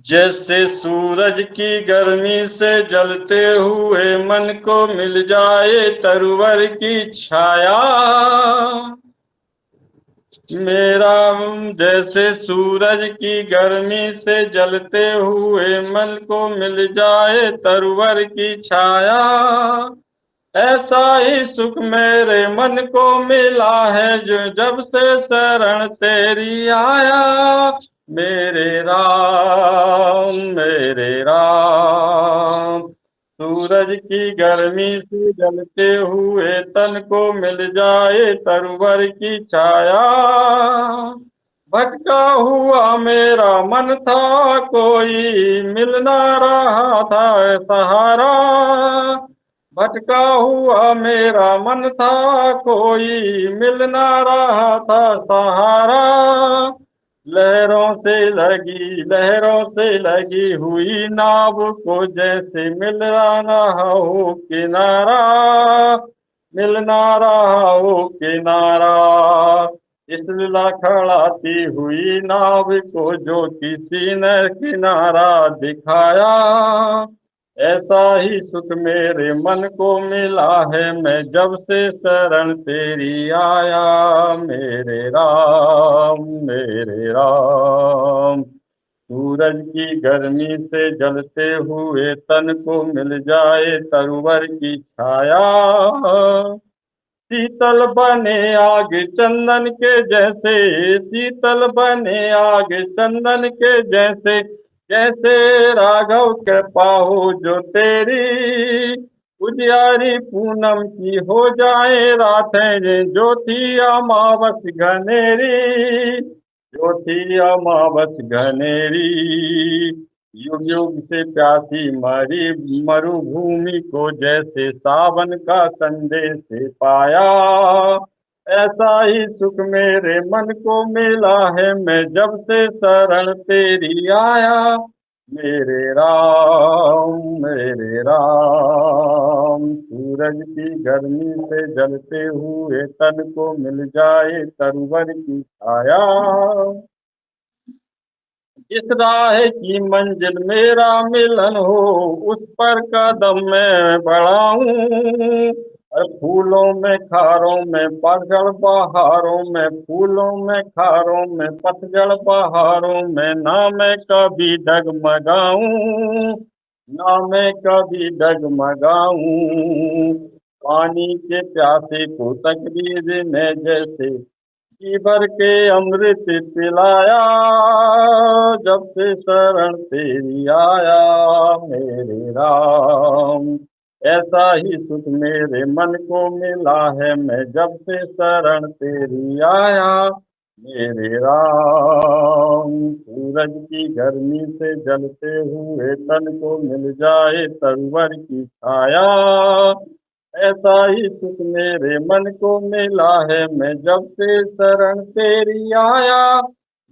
Speaker 4: जैसे सूरज की गर्मी से जलते हुए मन को मिल जाए तरवर की छाया, मेरा जैसे सूरज की गर्मी से जलते हुए मन को मिल जाए तरवर की छाया, ऐसा ही सुख मेरे मन को मिला है जो जब से शरण तेरी आया। मेरे राम मेरे राम, सूरज की गर्मी से जलते हुए तन को मिल जाए तरवर की छाया, भटका हुआ मेरा मन था कोई मिल ना रहा था सहारा, भटका हुआ मेरा मन था कोई मिल ना रहा था सहारा, लहरों से लगी हुई नाव को जैसे मिल रहा हो किनारा, मिल ना रहा हो किनारा, इस लड़खड़ाती हुई नाव को जो किसी ने किनारा दिखाया, ऐसा ही सुख मेरे मन को मिला है मैं जब से शरण तेरी आया। मेरे राम मेरे राम, सूरज की गर्मी से जलते हुए तन को मिल जाए तरवर की छाया, शीतल बने आग चंदन के जैसे, शीतल बने आग चंदन के जैसे, जैसे राघव कृपा हो जो तेरी, उजियारी पूनम की हो जाए रातें जो थी अमावस घनेरी, जो थी अमावस घनेरी, युग युग से प्यासी मरुभूमि को जैसे सावन का संदेश पाया, ऐसा ही सुख मेरे मन को मिला है मैं जब से शरण तेरी आया। मेरे राम, सूरज की गर्मी से जलते हुए तन को मिल जाए तरवर की छाया, इस राह की मंजिल मेरा मिलन हो उस पर कदम मैं बढ़ाऊं, और फूलों में खारों में पतझड़ बहारों में, फूलों में खारों में पतझड़ बहारों में, ना मैं कभी डगमगाऊं, ना मैं कभी डगमगाऊं, पानी के प्यासे को तकदीर ने जैसे जी भर के अमृत पिलाया, जब से शरण तेरी आया। मेरे राम, ऐसा ही सुख मेरे मन को मिला है मैं जब से शरण तेरी आया। मेरे राम, सूरज की गर्मी से जलते हुए तन को मिल जाए तरवर की छाया, ऐसा ही सुख मेरे मन को मिला है मैं जब से शरण तेरी आया।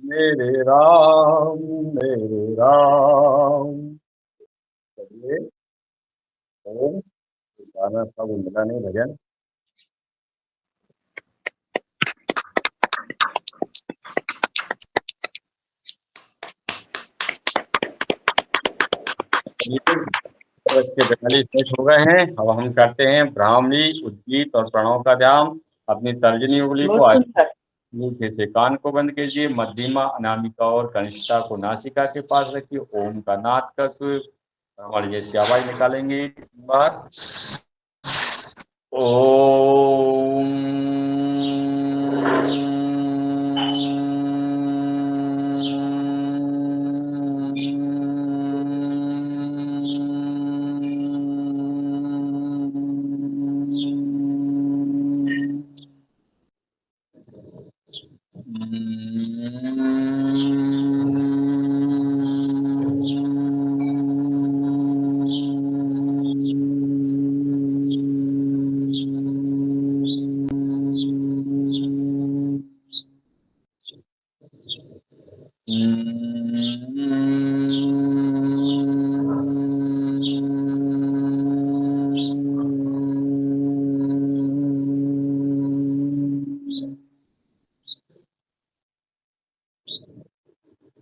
Speaker 4: मेरे राम मेरे राम। चलिए, ओम, गाना था वो मिला नहीं भजन। बच्चे 42 मिनट हो गए हैं। अब हम करते हैं ब्राह्मणी, उद्गीत और प्रणव का ध्यान। अपनी तर्जनी उंगली को
Speaker 7: बहुत सुंदर।
Speaker 4: नीचे से कान को बंद कीजिए। मध्यमा, अनामिका और कनिष्ठा को नासिका के पास रखिए। ओम का नाद करके हमारी जैसी आवाज निकालेंगे। एक बार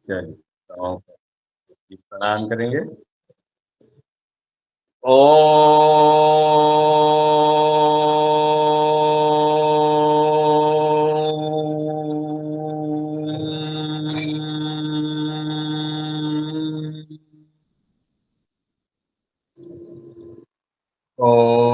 Speaker 4: चलिए तो प्रणाम करेंगे। ओम